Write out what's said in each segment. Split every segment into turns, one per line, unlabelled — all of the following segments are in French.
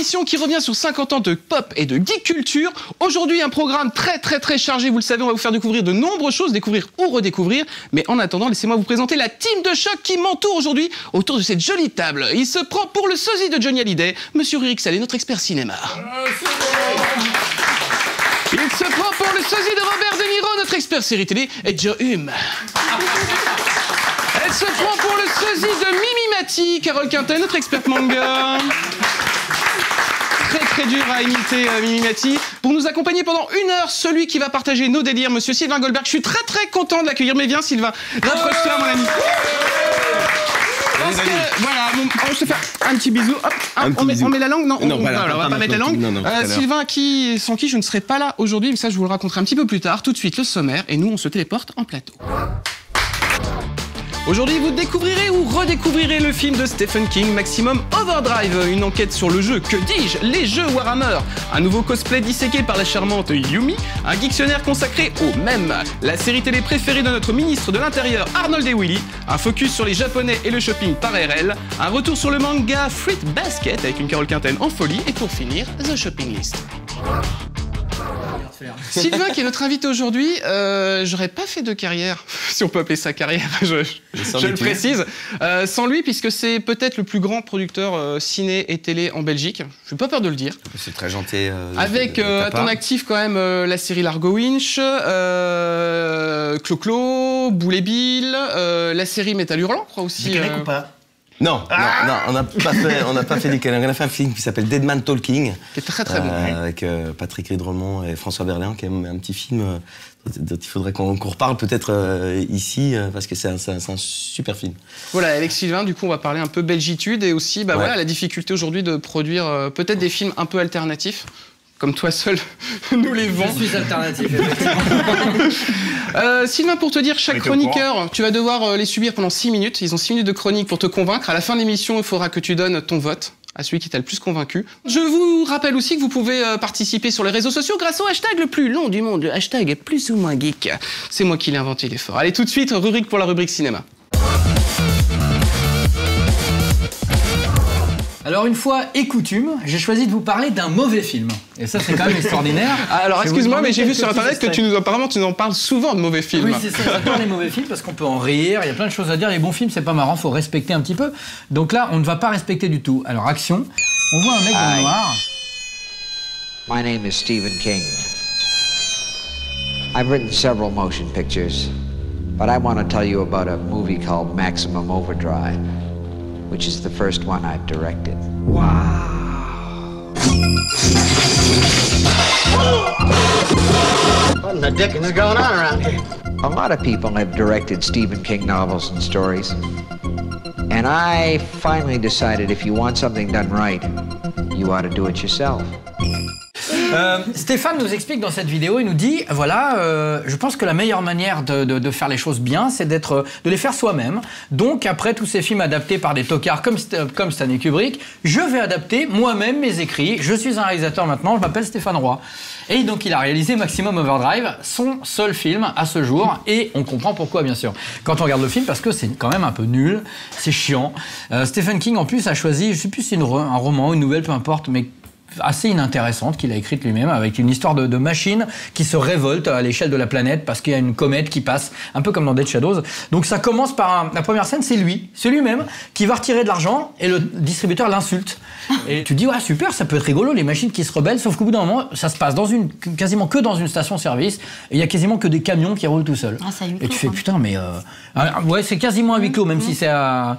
émission qui revient sur 50 ans de pop et de geek culture. Aujourd'hui, un programme très chargé, vous le savez, on va vous faire découvrir de nombreuses choses, découvrir ou redécouvrir. Mais en attendant, laissez-moi vous présenter la team de choc qui m'entoure aujourd'hui autour de cette jolie table. Il se prend pour le sosie de Johnny Hallyday, Monsieur Rurik Salé, notre expert cinéma. Il se prend pour le sosie de Robert De Niro, notre expert série télé, et Joe Hume. Elle se prend pour le sosie de Mimi Mati, Carole Quintet, notre experte manga. Très dur à imiter Mimi Mati. Pour nous accompagner pendant 1 heure, celui qui va partager nos délires, Monsieur Sylvain Goldberg. Je suis très content de l'accueillir. Mais viens Sylvain, rapproche-toi mon ami. Parce que, voilà, on se fait un petit bisou. Hop, on met la langue. Non, on va pas mettre la langue. Sylvain, sans qui je ne serai pas là aujourd'hui, mais ça je vous le raconterai un petit peu plus tard. Tout de suite le sommaire et nous on se téléporte en plateau. Aujourd'hui, vous découvrirez ou redécouvrirez le film de Stephen King, Maximum Overdrive, une enquête sur le jeu, que dis-je, les jeux Warhammer, un nouveau cosplay disséqué par la charmante Yumi, un dictionnaire consacré au mème, la série télé préférée de notre ministre de l'Intérieur Arnold et Willy, un focus sur les Japonais et le shopping par RL, un retour sur le manga Fruit Basket avec une Carole Quintet en folie, et pour finir, The Shopping List. Sylvain, qui est notre invité aujourd'hui, j'aurais pas fait de carrière, si on peut appeler ça carrière, je le précise, sans lui, puisque c'est peut-être le plus grand producteur ciné et télé en Belgique. Je n'ai pas peur de le dire. C'est très gentil. Avec à ton actif quand même la série Largo Winch, Clo-Clo, Boule et Bill, la série Métal Hurlant, je crois aussi.
Ou pas?
Non, on n'a pas fait des câlins. On a fait un film qui s'appelle Dead Man Talking.
Qui est très bon.
Avec Patrick Ridremont et François Berléand, qui est un petit film dont il faudrait qu'on reparle peut-être ici, parce que c'est un super film.
Voilà, avec Sylvain, du coup, on va parler un peu belgitude et aussi voilà, la difficulté aujourd'hui de produire peut-être des films un peu alternatifs. Comme toi seul, nous les vend.
Je suis alternatif, effectivement.
Sylvain, pour te dire, chaque chroniqueur, tu vas devoir les subir pendant 6 minutes. Ils ont 6 minutes de chronique pour te convaincre. À la fin de l'émission, il faudra que tu donnes ton vote à celui qui t'a le plus convaincu. Je vous rappelle aussi que vous pouvez participer sur les réseaux sociaux grâce au hashtag le plus long du monde, le hashtag plus ou moins geek. C'est moi qui l'ai inventé, il est fort. Allez, tout de suite, Rurik pour la rubrique cinéma.
Alors une fois et coutume, j'ai choisi de vous parler d'un mauvais film. Et ça c'est quand même extraordinaire.
Alors excuse-moi, mais j'ai vu sur internet que apparemment tu en parles souvent de mauvais films.
Oui, c'est ça, j'adore les mauvais films parce qu'on peut en rire, il y a plein de choses à dire. Les bons films c'est pas marrant, faut respecter un petit peu. Donc là on ne va pas respecter du tout. Alors action, on voit un mec dans le noir.
My name is Stephen King. I've written several motion pictures, but I want to tell you about a movie called Maximum Overdrive, which is the first one I've directed.
Wow!
What in the dickens is going on around here? A lot of people have directed Stephen King novels and stories. And I finally decided if you want something done right, you ought to do it yourself.
Stéphane nous explique dans cette vidéo, il nous dit, voilà, je pense que la meilleure manière de faire les choses bien, c'est de les faire soi-même. Donc, après tous ces films adaptés par des tocards comme Stanley Kubrick, je vais adapter moi-même mes écrits. Je suis un réalisateur maintenant, je m'appelle Stéphane Roy. Et donc, il a réalisé Maximum Overdrive, son seul film à ce jour, et on comprend pourquoi, bien sûr. Quand on regarde le film, parce que c'est quand même un peu nul, c'est chiant. Stephen King, en plus, a choisi, je sais plus si c'est un roman, une nouvelle, peu importe, mais assez inintéressante qu'il a écrite lui-même, avec une histoire de machine qui se révolte à l'échelle de la planète parce qu'il y a une comète qui passe, un peu comme dans Dead Shadows. Donc ça commence par la première scène, c'est lui-même qui va retirer de l'argent et le distributeur l'insulte. Et tu dis, ouais, super, ça peut être rigolo, les machines qui se rebellent, sauf qu'au bout d'un moment, ça se passe quasiment que dans une station-service, et il y a quasiment que des camions qui roulent tout seuls. Et tu fais, putain, mais... ouais, c'est quasiment à huis clos, même si c'est à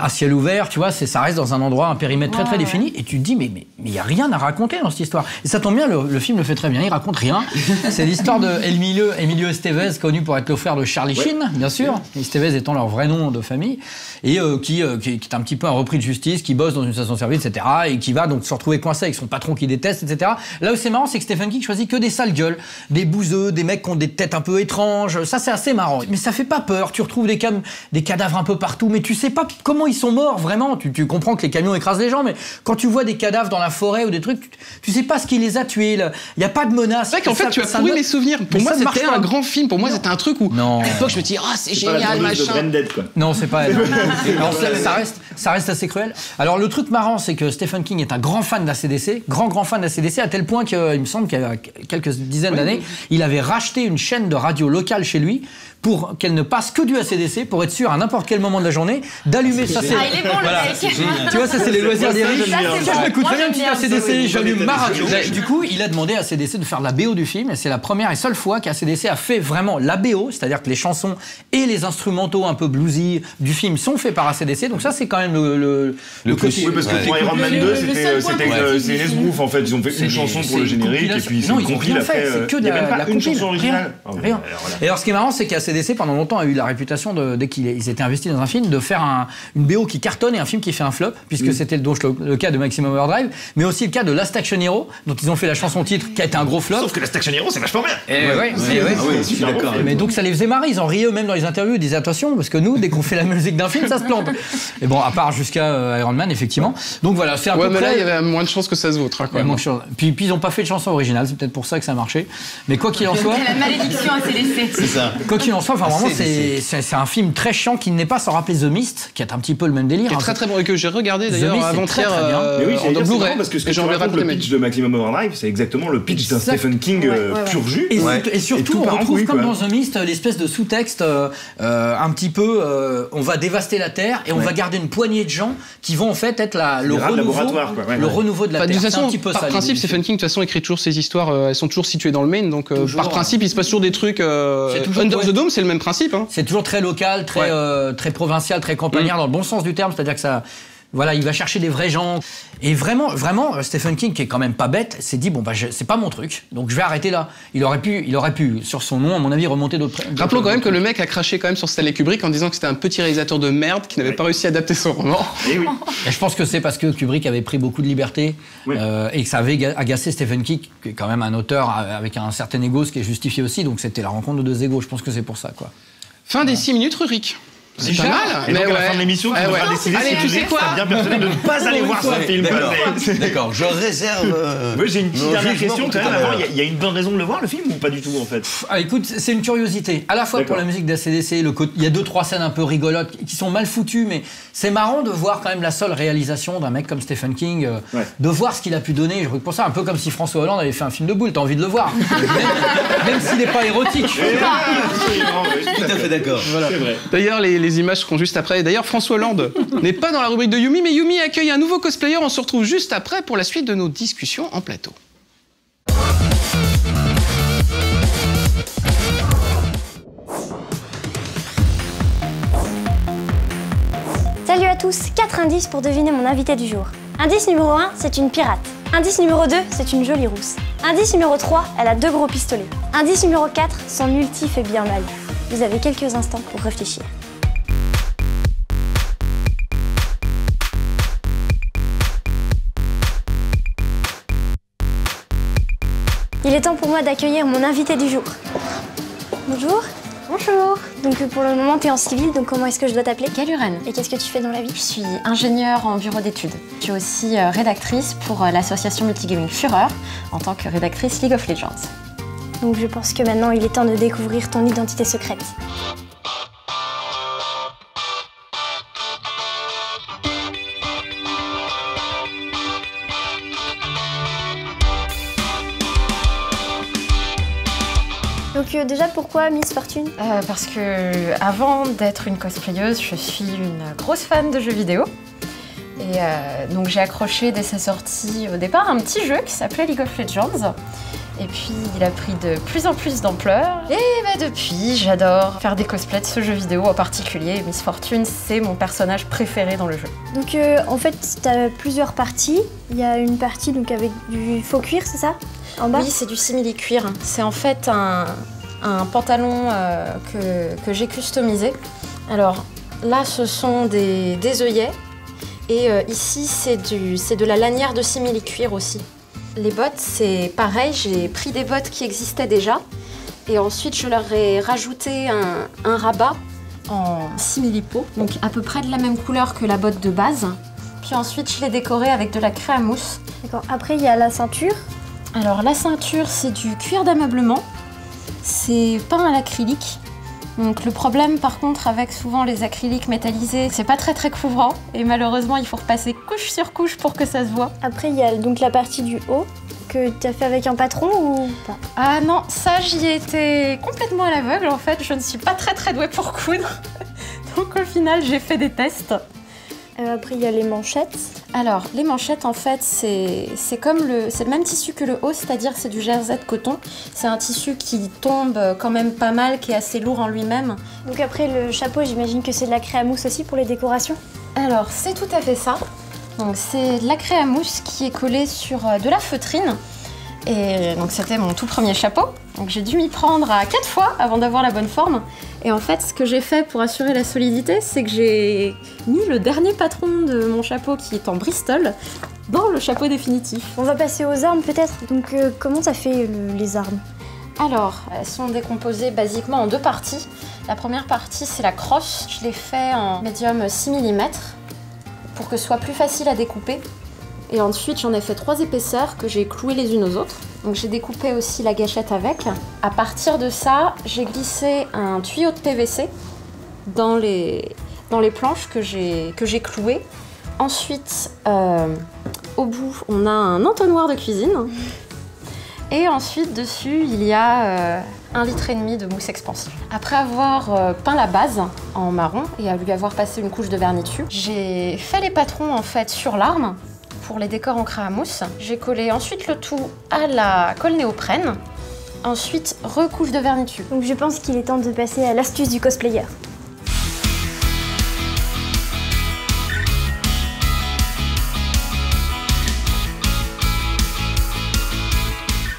ciel ouvert, tu vois, ça reste dans un endroit, un périmètre très défini, et tu te dis, mais il n'y a rien à raconter dans cette histoire. Et ça tombe bien, le film le fait très bien, il raconte rien. C'est l'histoire de Emilio Estevez, connu pour être le frère de Charlie Sheen, bien sûr, Estevez étant leur vrai nom de famille, et qui est un petit peu un repris de justice, qui bosse dans une station-service, etc., et qui va donc se retrouver coincé avec son patron qui déteste, etc. Là où c'est marrant, c'est que Stephen King choisit que des sales gueules, des bouseux, des mecs qui ont des têtes un peu étranges. Ça, c'est assez marrant. Mais ça fait pas peur. Tu retrouves des cadavres un peu partout, mais tu sais pas comment ils sont morts, vraiment. Tu comprends que les camions écrasent les gens, mais quand tu vois des cadavres dans la forêt, forêt ou des trucs, tu sais pas ce qui les a tués. Il n'y a pas de menace.
C'est vrai qu'en fait, tu as pourri mes souvenirs. Pour moi, c'était un grand film. Pour moi, c'était un truc où, à l'époque, je me dis, ah, c'est génial, machin.
Non, c'est pas elle. Non, ça reste assez cruel. Alors, le truc marrant, c'est que Stephen King est un grand fan de la CDC, grand fan de la CDC, à tel point qu'il me semble qu'il y a quelques dizaines d'années, il avait racheté une chaîne de radio locale chez lui pour qu'elle ne passe que du ACDC, pour être sûr à n'importe quel moment de la journée d'allumer sa série.
Ah, il est bon, le mec.
Tu vois, ça c'est les loisirs des riches. Je m'écoute très bien un petit ACDC, j'allume ma radio. Du coup, il a demandé à ACDC de faire la BO du film, et c'est la première et seule fois qu'ACDC a fait vraiment la BO, c'est-à-dire que les chansons et les instrumentaux un peu bluesy du film sont faits par ACDC, donc ça c'est quand même le côté...
Oui, parce que pour Iron Man 2, c'est Les Esbrouf en fait, ils ont fait une chanson pour le générique, et puis
non, ils ont rien fait, c'est que de la
chanson originale.
Rien. Et alors ce qui est marrant, c'est qu'ACDC pendant longtemps a eu la réputation dès qu'ils étaient investis dans un film de faire une BO qui cartonne et un film qui fait un flop, puisque c'était donc le cas de Maximum Overdrive, mais aussi le cas de Last Action Hero, dont ils ont fait la chanson titre qui a été un gros flop.
Sauf que Last Action Hero c'est vachement bien.
Je suis d'accord.
Mais donc ça les faisait marrer, ils en riaient eux-mêmes dans les interviews, ils disaient attention parce que nous dès qu'on fait la musique d'un film ça se plante. Et bon, à part jusqu'à Iron Man effectivement. Donc voilà, c'est un peu
mais
près.
Là il y avait moins de chances que ça se vautre quand même.
Puis ils ont pas fait de chanson originale, c'est peut-être pour ça que ça a marché. Mais quoi qu'il en soit,
C'est la malédiction ACDC.
C'est ça.
quoi qu'il en soit, enfin vraiment c'est un film très chiant qui n'est pas sans rappeler The Mist, qui est un petit peu le même délire.
Qui est très très bon et que j'ai regardé d'ailleurs
Mist, c'est
avant-hier
très, très bien.
Mais oui,
en Blu-ray.
parce que ce que tu racontes, le pitch de Maximum Overdrive, c'est exactement le pitch d'un Stephen King pur jus.
Et surtout, on retrouve comme dans The Mist l'espèce de sous-texte un petit peu on va dévaster la Terre et on va garder une poignée de gens qui vont en fait être le renouveau de la Terre.
De toute façon,
par
principe, Stephen King de toute façon écrit toujours ses histoires, elles sont toujours situées dans le Maine, donc par principe il se passe toujours des trucs. Under the Dome, c'est le même principe.
C'est toujours très local, très provincial, très campagnard dans le bon sens du terme, c'est-à-dire que ça... Voilà, il va chercher des vrais gens. Et vraiment, Stephen King, qui est quand même pas bête, s'est dit, bon, c'est pas mon truc, donc je vais arrêter là. Il aurait pu, sur son nom, à mon avis, remonter d'autres...
Rappelons quand même que le mec a craché quand même sur Stanley Kubrick en disant que c'était un petit réalisateur de merde qui n'avait pas réussi à adapter son roman.
Et oui.
Et je pense que c'est parce que Kubrick avait pris beaucoup de liberté et que ça avait agacé Stephen King, qui est quand même un auteur avec un certain ego, ce qui est justifié aussi, donc c'était la rencontre de deux égos. Je pense que c'est pour ça, quoi.
Fin des 6 minutes, Rurik. C'est pas mal.
Et donc à la fin de l'émission, tu devras décider si tu sais quoi, bien persuadé de ne pas aller voir ce film.
D'accord, je réserve.
Oui, j'ai une petite dernière question quand même. Avant, il y a une bonne raison de le voir le film ou pas du tout en fait?
Écoute, c'est une curiosité. À la fois pour la musique d'ACDC, il y a 2-3 scènes un peu rigolotes qui sont mal foutues, mais c'est marrant de voir quand même la seule réalisation d'un mec comme Stephen King, de voir ce qu'il a pu donner. Je pense ça un peu comme si François Hollande avait fait un film de boule. T'as envie de le voir, même s'il n'est pas érotique.
Tout à fait d'accord.
Voilà. D'ailleurs, les images seront juste après. D'ailleurs, François Hollande n'est pas dans la rubrique de Yumi, mais Yumi accueille un nouveau cosplayer. On se retrouve juste après pour la suite de nos discussions en plateau.
Salut à tous, 4 indices pour deviner mon invité du jour. Indice numéro 1, c'est une pirate. Indice numéro 2, c'est une jolie rousse. Indice numéro 3, elle a 2 gros pistolets. Indice numéro 4, son ulti fait bien mal. Vous avez quelques instants pour réfléchir. Il est temps pour moi d'accueillir mon invité du jour. Bonjour. Bonjour. Donc pour le moment, tu es en civil, donc comment est-ce que je dois t'appeler?
Galuren.
Et qu'est-ce que tu fais dans la vie?
Je suis ingénieure en bureau d'études. Je suis aussi rédactrice pour l'association Multigaming Fureur en tant que rédactrice League of Legends.
Donc je pense que maintenant, il est temps de découvrir ton identité secrète. Donc déjà, pourquoi Miss Fortune?
Parce que avant d'être une cosplayeuse, je suis une grosse fan de jeux vidéo. Et donc j'ai accroché dès sa sortie au départ un petit jeu qui s'appelait League of Legends. Et puis il a pris de plus en plus d'ampleur. Et depuis, j'adore faire des cosplays de ce jeu vidéo en particulier. Miss Fortune, c'est mon personnage préféré dans le jeu.
Donc en fait, tu as plusieurs parties. Il y a une partie donc avec du faux cuir, c'est ça? En bas?
Oui, c'est du simili-cuir. C'est en fait un pantalon que j'ai customisé. Alors là, ce sont des œillets. Et ici, c'est de la lanière de simili-cuir aussi. Les bottes, c'est pareil, j'ai pris des bottes qui existaient déjà. Et ensuite, je leur ai rajouté un rabat en simili-peau. Donc à peu près de la même couleur que la botte de base. Puis ensuite, je l'ai décoré avec de la craie à mousse.
D'accord. Après, il y a la ceinture.
Alors la ceinture, c'est du cuir d'ameublement. C'est peint à l'acrylique. Donc le problème par contre avec souvent les acryliques métallisés, c'est pas très couvrant. Et malheureusement, il faut repasser couche sur couche pour que ça se voit.
Après, il y a donc la partie du haut que tu as fait avec un patron ou pas?
Ah non, ça j'y ai été complètement à l'aveugle en fait. Je ne suis pas très douée pour coudre. Donc au final, j'ai fait des tests.
Après, il y a les manchettes.
Alors, les manchettes, en fait, c'est le même tissu que le haut, c'est-à-dire c'est du jersey de coton. C'est un tissu qui tombe quand même pas mal, qui est assez lourd en lui-même.
Donc après, le chapeau, j'imagine que c'est de la craie à mousse aussi pour les décorations?
Alors, c'est tout à fait ça. Donc, c'est de la craie à mousse qui est collée sur de la feutrine. Et donc, c'était mon tout premier chapeau. Donc, j'ai dû m'y prendre à 4 fois avant d'avoir la bonne forme. Et en fait, ce que j'ai fait pour assurer la solidité, c'est que j'ai mis le dernier patron de mon chapeau, qui est en Bristol, dans le chapeau définitif.
On va passer aux armes peut-être. Donc comment t'as fait les armes?
Alors, elles sont décomposées basiquement en 2 parties. La première partie, c'est la crosse. Je l'ai fait en médium 6 mm pour que ce soit plus facile à découper. Et ensuite, j'en ai fait 3 épaisseurs que j'ai clouées les unes aux autres. Donc j'ai découpé aussi la gâchette avec. À partir de ça, j'ai glissé un tuyau de PVC dans les planches que j'ai clouées. Ensuite, au bout, on a un entonnoir de cuisine. Et ensuite, dessus, il y a 1,5 litre de mousse expansive. Après avoir peint la base en marron et à lui avoir passé une couche de vernis dessus, j'ai fait les patrons en fait sur l'arme. Pour les décors en craie à mousse. J'ai collé ensuite le tout à la colle néoprène. Ensuite, recouche de vernis dessus.
Donc je pense qu'il est temps de passer à l'astuce du cosplayer.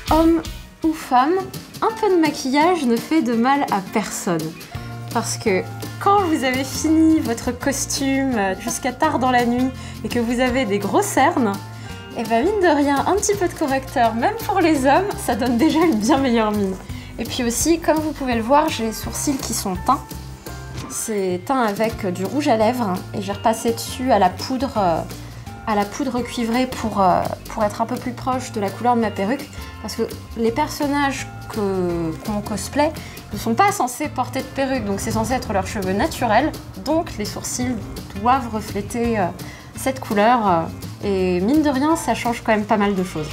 Homme ou femme, un peu de maquillage ne fait de mal à personne. Parce que quand vous avez fini votre costume jusqu'à tard dans la nuit et que vous avez des gros cernes, et bien mine de rien, un petit peu de correcteur, même pour les hommes, ça donne déjà une bien meilleure mine. Et puis aussi, comme vous pouvez le voir, j'ai les sourcils qui sont teints. C'est teint avec du rouge à lèvres et j'ai repassé dessus à la poudre cuivrée pour être un peu plus proche de la couleur de ma perruque. Parce que les personnages qu'on cosplay ne sont pas censés porter de perruque, donc c'est censé être leurs cheveux naturels. Donc les sourcils doivent refléter cette couleur. Et mine de rien, ça change quand même pas mal de choses.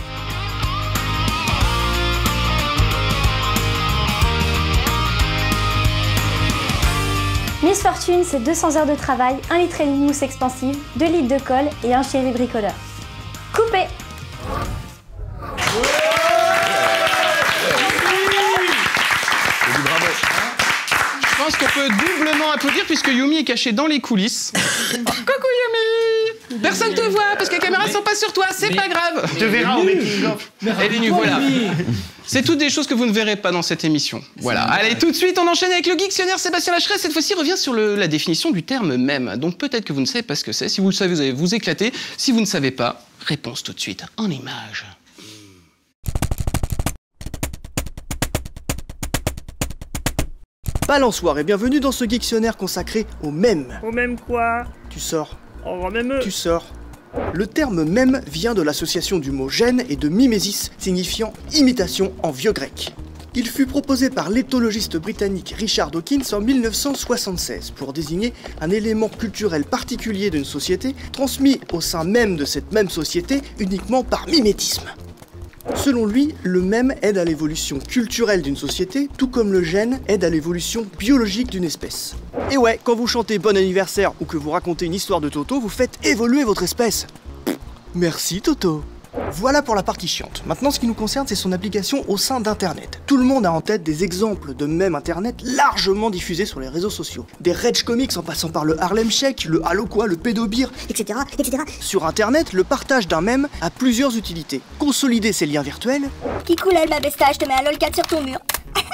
Miss Fortune, c'est 200 heures de travail, 1,5 litre de mousse expansive, 2 litres de colle et un chéri bricoleur. Coupé!
Je pense qu'on peut doublement applaudir puisque Yumi est cachée dans les coulisses. Coucou Yumi! Personne te voit parce que les caméras sont pas sur toi, c'est pas grave.
Tu verras au making of.
Elle est nue, voilà. C'est toutes des choses que vous ne verrez pas dans cette émission. Voilà. Allez, tout de suite, on enchaîne avec le Geektionnaire. Sébastien Lacheret, cette fois-ci, revient sur la définition du terme mème. Donc peut-être que vous ne savez pas ce que c'est. Si vous le savez, vous allez vous éclater. Si vous ne savez pas, réponse tout de suite en images.
Balançoire et bienvenue dans ce Geektionnaire consacré au mème.
Au même quoi?
Tu sors.
Oh, même.
Tu sors. Le terme mème vient de l'association du mot gène et de mimésis, signifiant imitation en vieux grec. Il fut proposé par l'éthologiste britannique Richard Dawkins en 1976 pour désigner un élément culturel particulier d'une société transmis au sein même de cette même société uniquement par mimétisme. Selon lui, le mème aide à l'évolution culturelle d'une société, tout comme le gène aide à l'évolution biologique d'une espèce. Et ouais, quand vous chantez bon anniversaire ou que vous racontez une histoire de Toto, vous faites évoluer votre espèce. Merci Toto. Voilà pour la partie chiante. Maintenant, ce qui nous concerne, c'est son application au sein d'Internet. Tout le monde a en tête des exemples de mèmes Internet largement diffusés sur les réseaux sociaux. Des Rage Comics en passant par le Harlem Shake, le Halo quoi, le Pédobir, etc., etc. Sur Internet, le partage d'un mème a plusieurs utilités. Consolider ses liens virtuels.
Kikoulel, ma besta, je te mets un LOL 4 sur ton mur.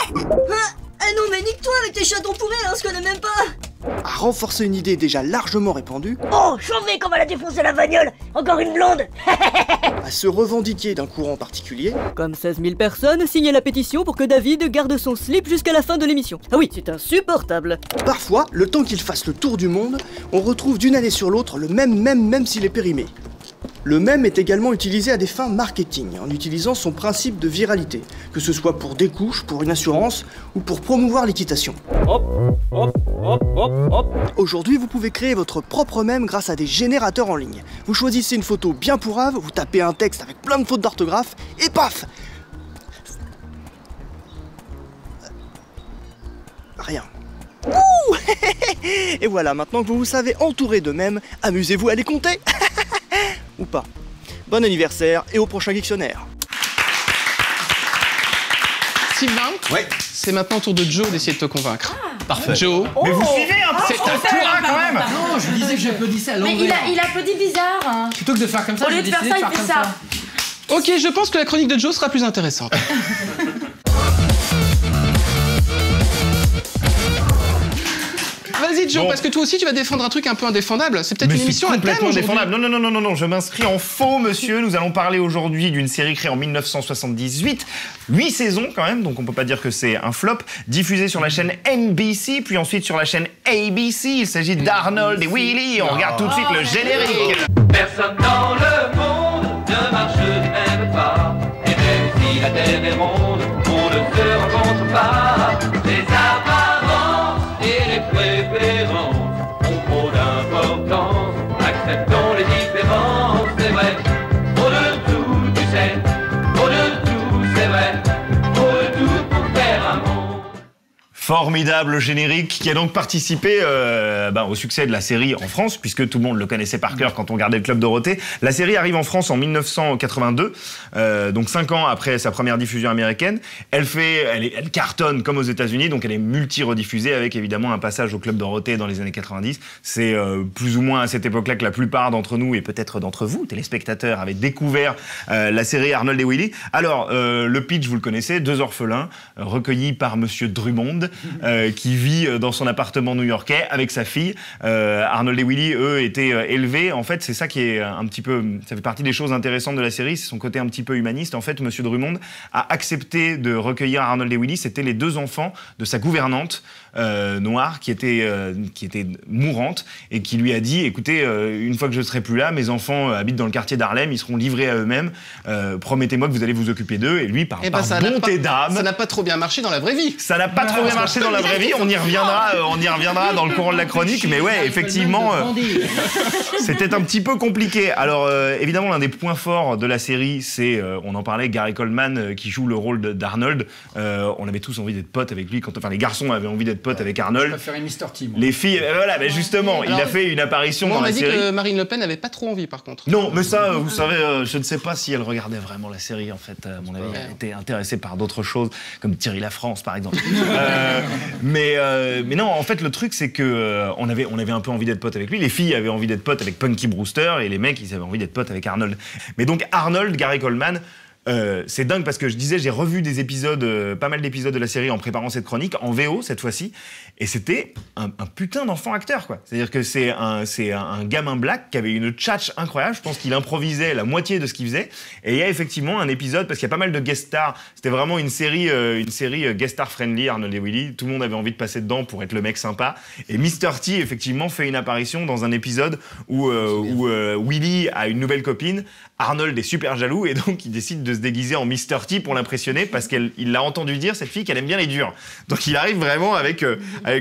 Ah non, mais nique-toi avec tes chatons pourris, on se connaît même pas.
à renforcer une idée déjà largement répandue,
Oh, chauvé comme elle a défoncé la bagnole. Encore une blonde.
à se revendiquer d'un courant particulier,
Comme 16 000 personnes signaient la pétition pour que David garde son slip jusqu'à la fin de l'émission. Ah oui, c'est insupportable.
parfois, le temps qu'il fasse le tour du monde, on retrouve d'une année sur l'autre le même s'il est périmé. Le mème est également utilisé à des fins marketing, en utilisant son principe de viralité, que ce soit pour des couches, pour une assurance ou pour promouvoir l'équitation. Aujourd'hui, vous pouvez créer votre propre mème grâce à des générateurs en ligne. Vous choisissez une photo bien pourrave, vous tapez un texte avec plein de fautes d'orthographe, et paf! Rien. Ouh. Et voilà, maintenant que vous vous savez entourer de mèmes, amusez-vous à les compter. Ou pas. Bon anniversaire et au prochain dictionnaire.
Sylvain,
Ouais.
c'est maintenant au tour de Joe d'essayer de te convaincre.
Parfait.
Joe,
Mais vous suivez un peu
c'est à toi
quand même.
Non, je disais que j'applaudissais à
Mais
l'envers.
il applaudit bizarre. Hein.
Plutôt que de faire comme ça,
Au lieu
j'ai
de faire
décidé
ça,
de
il
faire
fait
comme
ça.
ça.
Ok, je pense que la chronique de Joe sera plus intéressante. Vas-y Joe,
Bon.
parce que toi aussi tu vas défendre un truc un peu indéfendable. C'est peut-être
Mais
une
c'est
émission à thème
complètement
aujourd'hui.
défendable. Non, je m'inscris en faux, monsieur. Nous allons parler aujourd'hui d'une série créée en 1978. 8 saisons quand même, donc on peut pas dire que c'est un flop. Diffusée sur la chaîne NBC, puis ensuite sur la chaine ABC. Il s'agit d'Arnold et Willy. On regarde tout de suite le générique.
Personne dans le monde ne marche du même pas. Et même si la terre est ronde, on ne se rencontre pas. Les apparences et les préférences ont trop d'importance. Acceptons les différences, c'est vrai. Trop de tout, tu sais. Trop de tout, c'est vrai. Trop de tout pour faire un monde.
Formidable générique qui a donc participé au succès de la série en France, puisque tout le monde le connaissait par cœur quand on regardait le Club Dorothée. La série arrive en France en 1982, donc 5 ans après sa première diffusion américaine. Elle cartonne comme aux États-Unis, donc elle est multi-rediffusée avec évidemment un passage au Club Dorothée dans les années 90. C'est plus ou moins à cette époque-là que la plupart d'entre nous, et peut-être d'entre vous, téléspectateurs, avaient découvert la série Arnold et Willy. Alors, le pitch, vous le connaissez, 2 orphelins recueillis par Monsieur Drummond, qui vit dans son appartement new-yorkais avec sa fille. Arnold et Willy, eux, étaient élevés. En fait, c'est ça qui est un petit peu... Ça fait partie des choses intéressantes de la série, c'est son côté un petit peu humaniste. En fait, Monsieur Drummond a accepté de recueillir Arnold et Willy. C'était les 2 enfants de sa gouvernante noire qui était mourante et qui lui a dit, écoutez, une fois que je serai plus là, mes enfants habitent dans le quartier d'Harlem, ils seront livrés à eux-mêmes. Promettez-moi que vous allez vous occuper d'eux. Et lui, par bonté d'âme...
Ça n'a pas trop bien marché dans la vraie vie.
Ça n'a pas trop bien marché dans la vraie vie, on y reviendra dans le courant de la chronique, mais ouais, effectivement, c'était un petit peu compliqué. Alors, évidemment, l'un des points forts de la série, c'est, on en parlait, Gary Coleman, qui joue le rôle d'Arnold. On avait tous envie d'être potes avec lui, les garçons avaient envie d'être potes avec Arnold.
Je préférais Mr. T.
Les filles, voilà, mais justement, il a fait une apparition dans la série.
On m'a dit que Marine Le Pen n'avait pas trop envie, par contre.
Non, mais ça, vous savez, je ne sais pas si elle regardait vraiment la série, en fait. À mon avis, elle était intéressée par d'autres choses, comme Thierry Lafrance, par exemple. Mais non, en fait, le truc, c'est que on avait un peu envie d'être potes avec lui. Les filles avaient envie d'être potes avec Punky Brewster et les mecs, ils avaient envie d'être potes avec Arnold. Mais donc, Arnold, Gary Coleman, c'est dingue parce que je disais, j'ai revu des épisodes, pas mal d'épisodes de la série en préparant cette chronique, en VO cette fois-ci, et c'était un putain d'enfant acteur, quoi. C'est-à-dire que c'est un gamin black qui avait une tchatche incroyable. Je pense qu'il improvisait la moitié de ce qu'il faisait. Et il y a effectivement un épisode, parce qu'il y a pas mal de guest stars, c'était vraiment une série guest star friendly, Arnold et Willy. Tout le monde avait envie de passer dedans pour être le mec sympa. Et Mr. T, effectivement, fait une apparition dans un épisode où Willy a une nouvelle copine. Arnold est super jaloux et donc il décide de se déguiser en Mr. T pour l'impressionner parce qu'il l'a entendu dire, cette fille, qu'elle aime bien les durs. Donc il arrive vraiment avec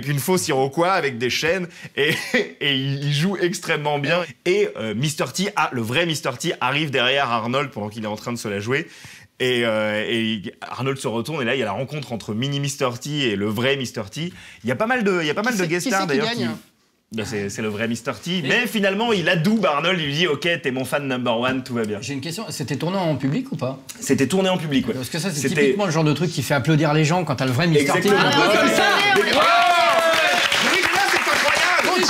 une fausse Iroquois, avec des chaînes et il joue extrêmement bien. Et Mr. T, le vrai Mr. T, arrive derrière Arnold pendant qu'il est en train de se la jouer. Et Arnold se retourne et là il y a la rencontre entre mini Mr. T et le vrai Mr. T. Il y a pas mal de guest stars d'ailleurs qui... C'est le vrai Mr. T, mais finalement il adoube Arnold, il lui dit ok, t'es mon fan number one, tout va bien.
J'ai une question, c'était tourné en public ou pas?
C'était tourné en public, ouais.
Parce que ça c'est typiquement le genre de truc qui fait applaudir les gens quand t'as le vrai Mr. T.
Exactement.
Comme ça.
Oui, là c'est incroyable.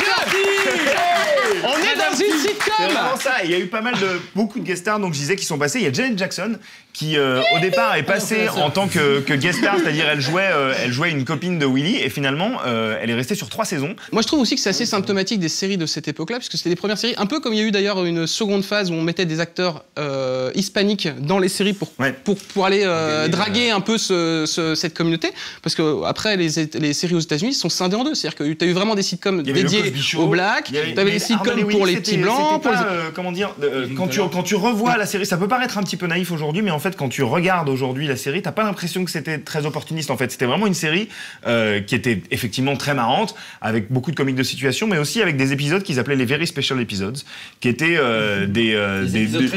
On est dans une sitcom.
vraiment ça. Il y a eu beaucoup de guest stars, donc je disais, qui sont passés. Il y a Janet Jackson qui, au départ, est passée en tant que guest star, c'est-à-dire elle jouait une copine de Willy, et finalement, elle est restée sur 3 saisons.
Moi, je trouve aussi que c'est assez symptomatique des séries de cette époque-là, puisque c'était les premières séries, un peu comme il y a eu d'ailleurs une seconde phase où on mettait des acteurs hispaniques dans les séries pour aller draguer un peu cette communauté, parce que après les séries aux États-Unis sont scindées en deux, c'est-à-dire que tu as eu vraiment des sitcoms dédiés aux blacks, tu avais des sitcoms pour les petits blancs.
Comment dire, quand tu revois la série, ça peut paraître un petit peu naïf aujourd'hui, mais en fait, quand tu regardes aujourd'hui la série, t'as pas l'impression que c'était très opportuniste. En fait, c'était vraiment une série qui était effectivement très marrante, avec beaucoup de comiques de situation, mais aussi avec des épisodes qu'ils appelaient les Very Special Episodes, qui étaient des épisodes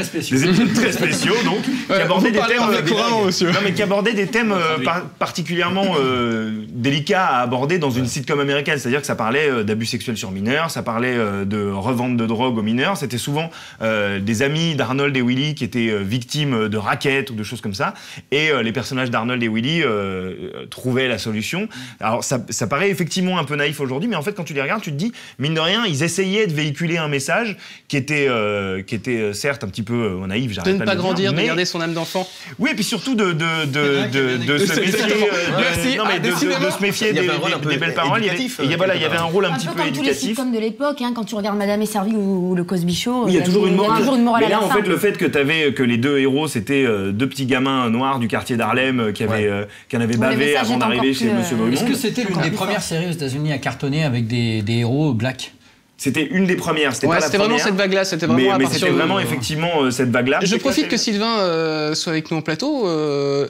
très spéciaux, donc qui abordaient des thèmes, qui abordaient des thèmes particulièrement délicats à aborder dans une sitcom américaine. C'est-à-dire que ça parlait d'abus sexuels sur mineurs, ça parlait de revente de drogue aux mineurs. C'était souvent des amis d'Arnold et Willy qui étaient victimes de rackets ou de choses comme ça, et les personnages d'Arnold et Willy trouvaient la solution. Alors ça paraît effectivement un peu naïf aujourd'hui, mais en fait quand tu les regardes, tu te dis, mine de rien, ils essayaient de véhiculer un message qui était certes un petit peu naïf,
de ne pas grandir, de garder son âme d'enfant.
Oui, et puis surtout de se méfier des belles paroles. Il y avait un rôle un petit peu éducatif.
Tous les sitcoms de l'époque, quand tu regardes Madame est servie ou le Cosby Show,
il y a toujours une morale.
Mais
là, en fait, le fait que les deux héros, c'était 2 petits gamins noirs du quartier d'Harlem qui en avaient bavé avant d'arriver chez Monsieur Brumond.
Est-ce que c'était l'une des premières séries aux États-Unis à cartonner avec des héros blacks?
C'était une des premières, c'était pas la première.
C'était vraiment cette vague-là, c'était vraiment
mais c'était vraiment effectivement cette vague-là.
Je profite que Sylvain soit avec nous en plateau.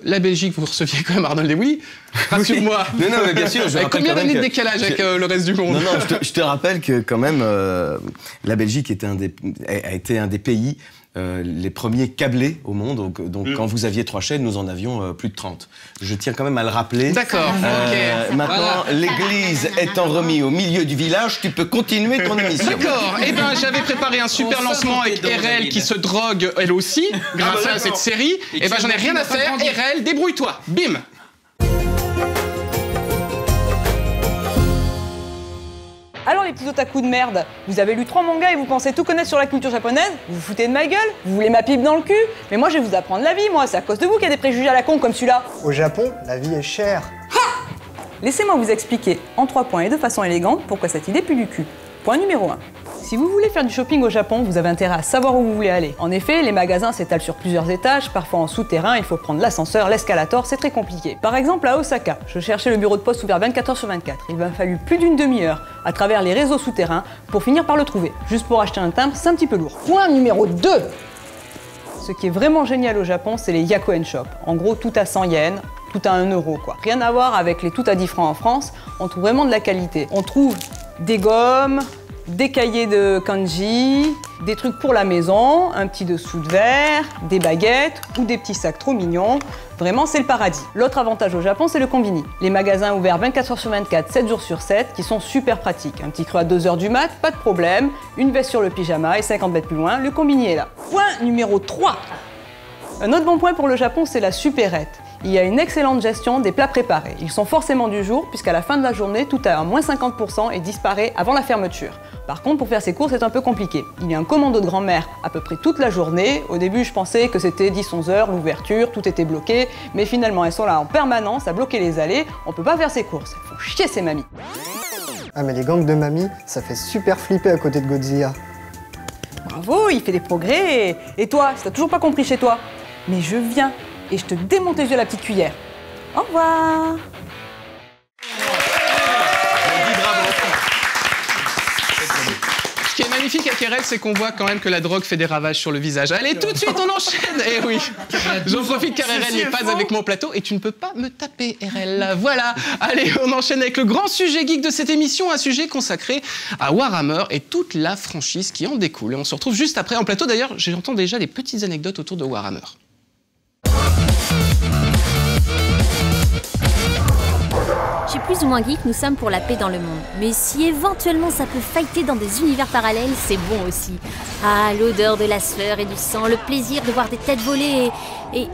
La Belgique, vous receviez quand même Arnold et Willy. Rassure-moi.
Non, mais bien sûr.
Avec combien d'années de décalage avec le reste du monde?
Non, je te rappelle que quand même, la Belgique a été un des pays les premiers câblés au monde. Donc quand vous aviez 3 chaînes, nous en avions plus de 30. Je tiens quand même à le rappeler.
D'accord.
Maintenant, l'église étant remise au milieu du village, tu peux continuer ton émission.
D'accord. Eh ben, j'avais préparé un super lancement avec RL qui se drogue elle aussi, grâce à cette série. Eh ben, j'en ai rien à faire. RL, débrouille-toi. Bim.
Alors les petits otaku de merde, vous avez lu 3 mangas et vous pensez tout connaître sur la culture japonaise? Vous vous foutez de ma gueule? Vous voulez ma pipe dans le cul? Mais moi je vais vous apprendre la vie, moi, c'est à cause de vous qu'il y a des préjugés à la con comme celui-là.
Au Japon, la vie est chère.
Laissez-moi vous expliquer en 3 points et de façon élégante pourquoi cette idée pue du cul. Point numéro 1. Si vous voulez faire du shopping au Japon, vous avez intérêt à savoir où vous voulez aller. En effet, les magasins s'étalent sur plusieurs étages, parfois en souterrain, il faut prendre l'ascenseur, l'escalator, c'est très compliqué. Par exemple, à Osaka, je cherchais le bureau de poste ouvert 24h/24. Il m'a fallu plus d'une demi-heure à travers les réseaux souterrains pour finir par le trouver. Juste pour acheter un timbre, c'est un petit peu lourd. Point numéro 2. Ce qui est vraiment génial au Japon, c'est les Yakoen Shop. En gros, tout à 100 yens, tout à 1 euro, quoi. Rien à voir avec les tout à 10 francs en France, on trouve vraiment de la qualité. On trouve des gommes, des cahiers de kanji, des trucs pour la maison, un petit dessous de verre, des baguettes ou des petits sacs trop mignons. Vraiment, c'est le paradis. L'autre avantage au Japon, c'est le konbini. Les magasins ouverts 24h/24, 7 jours sur 7, qui sont super pratiques. Un petit creux à 2h du mat, pas de problème. Une veste sur le pyjama et 50 mètres plus loin, le konbini est là. Point numéro 3. Un autre bon point pour le Japon, c'est la supérette. Il y a une excellente gestion des plats préparés. Ils sont forcément du jour, puisqu'à la fin de la journée, tout est à moins 50% et disparaît avant la fermeture. Par contre, pour faire ses courses, c'est un peu compliqué. Il y a un commando de grand-mère à peu près toute la journée. Au début, je pensais que c'était 10-11 heures, l'ouverture, tout était bloqué. Mais finalement, elles sont là en permanence à bloquer les allées. On peut pas faire ses courses. Elles font chier ces mamies.
Ah mais les gangs de mamies, ça fait super flipper à côté de Godzilla.
Bravo, il fait des progrès. Et toi, si t'as toujours pas compris chez toi? Mais je viens et je te démonte les yeux à la petite cuillère. Au revoir.
Ce qui est magnifique avec RL, c'est qu'on voit quand même que la drogue fait des ravages sur le visage. Allez, tout de suite, on enchaîne. Eh oui, j'en profite car RL n'est pas avec mon plateau et tu ne peux pas me taper, RL. Voilà. Allez, on enchaîne avec le grand sujet geek de cette émission, un sujet consacré à Warhammer et toute la franchise qui en découle. Et on se retrouve juste après en plateau. D'ailleurs, j'entends déjà des petites anecdotes autour de Warhammer.
Chez Plus ou Moins Geek, nous sommes pour la paix dans le monde. Mais si éventuellement ça peut fighter dans des univers parallèles, c'est bon aussi. Ah, l'odeur de la sueur et du sang, le plaisir de voir des têtes voler et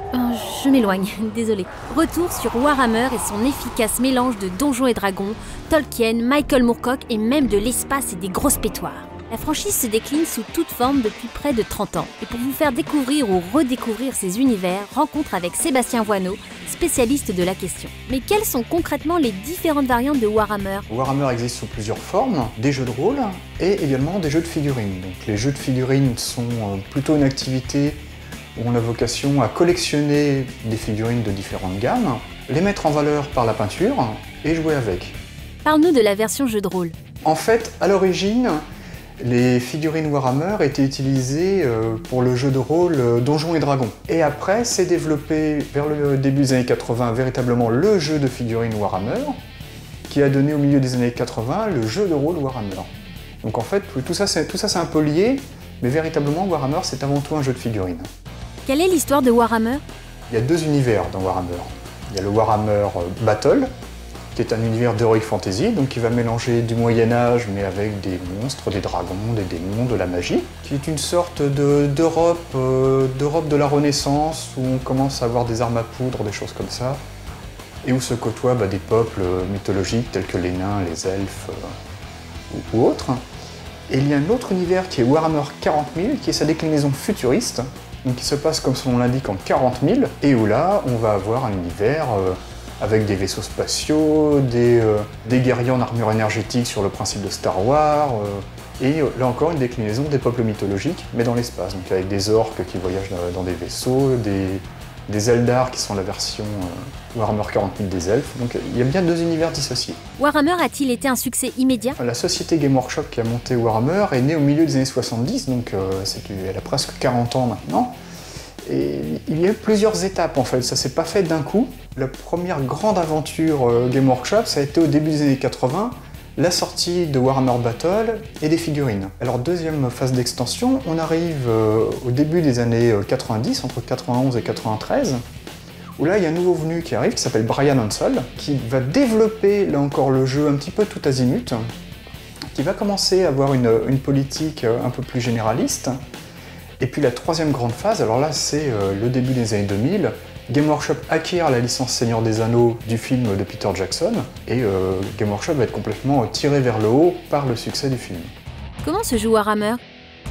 je m'éloigne, désolé. Retour sur Warhammer et son efficace mélange de donjons et dragons, Tolkien, Michael Moorcock et même de l'espace et des grosses pétoires. La franchise se décline sous toute forme depuis près de 30 ans. Et pour vous faire découvrir ou redécouvrir ces univers, rencontre avec Sébastien Voineau, spécialiste de la question. Mais quelles sont concrètement les différentes variantes de Warhammer?
Warhammer existe sous plusieurs formes, des jeux de rôle et également des jeux de figurines. Donc, les jeux de figurines sont plutôt une activité où on a vocation à collectionner des figurines de différentes gammes, les mettre en valeur par la peinture et jouer avec.
Parle-nous de la version jeu de rôle.
En fait, à l'origine, les figurines Warhammer étaient utilisées pour le jeu de rôle Donjons et Dragons. Et après, s'est développé vers le début des années 80 véritablement le jeu de figurines Warhammer, qui a donné au milieu des années 80 le jeu de rôle Warhammer. Donc en fait, tout ça c'est un peu lié, mais véritablement Warhammer c'est avant tout un jeu de figurines.
Quelle est l'histoire de Warhammer?
Il y a deux univers dans Warhammer. Il y a le Warhammer Battle, qui est un univers d'heroic fantasy, donc qui va mélanger du Moyen-Âge, mais avec des monstres, des dragons, des démons, de la magie, qui est une sorte d'Europe de la Renaissance, où on commence à avoir des armes à poudre, des choses comme ça, et où se côtoient des peuples mythologiques tels que les nains, les elfes ou autres. Et il y a un autre univers qui est Warhammer 40 000, qui est sa déclinaison futuriste, donc qui se passe comme son nom l'indique en 40 000, et où là on va avoir un univers avec des vaisseaux spatiaux, des guerriers en armure énergétique sur le principe de Star Wars, et là encore une déclinaison des peuples mythologiques, mais dans l'espace, donc avec des orques qui voyagent dans des vaisseaux, des Eldar qui sont la version Warhammer 40 000 des elfes, donc il y a bien deux univers dissociés.
Warhammer a-t-il été un succès immédiat?
La société Game Workshop qui a monté Warhammer est née au milieu des années 70, donc elle a presque 40 ans maintenant. Et il y a eu plusieurs étapes en fait, ça s'est pas fait d'un coup. La première grande aventure Game Workshop, ça a été au début des années 80, la sortie de Warhammer Battle et des figurines. Alors deuxième phase d'extension, on arrive au début des années 90, entre 91 et 93, où là il y a un nouveau venu qui arrive, qui s'appelle Brian Hansel, qui va développer là encore le jeu un petit peu tout azimut, qui va commencer à avoir une politique un peu plus généraliste. Et puis la troisième grande phase, alors là c'est le début des années 2000, Game Workshop acquiert la licence Seigneur des Anneaux du film de Peter Jackson, et Game Workshop va être complètement tiré vers le haut par le succès du film.
Comment se joue Warhammer?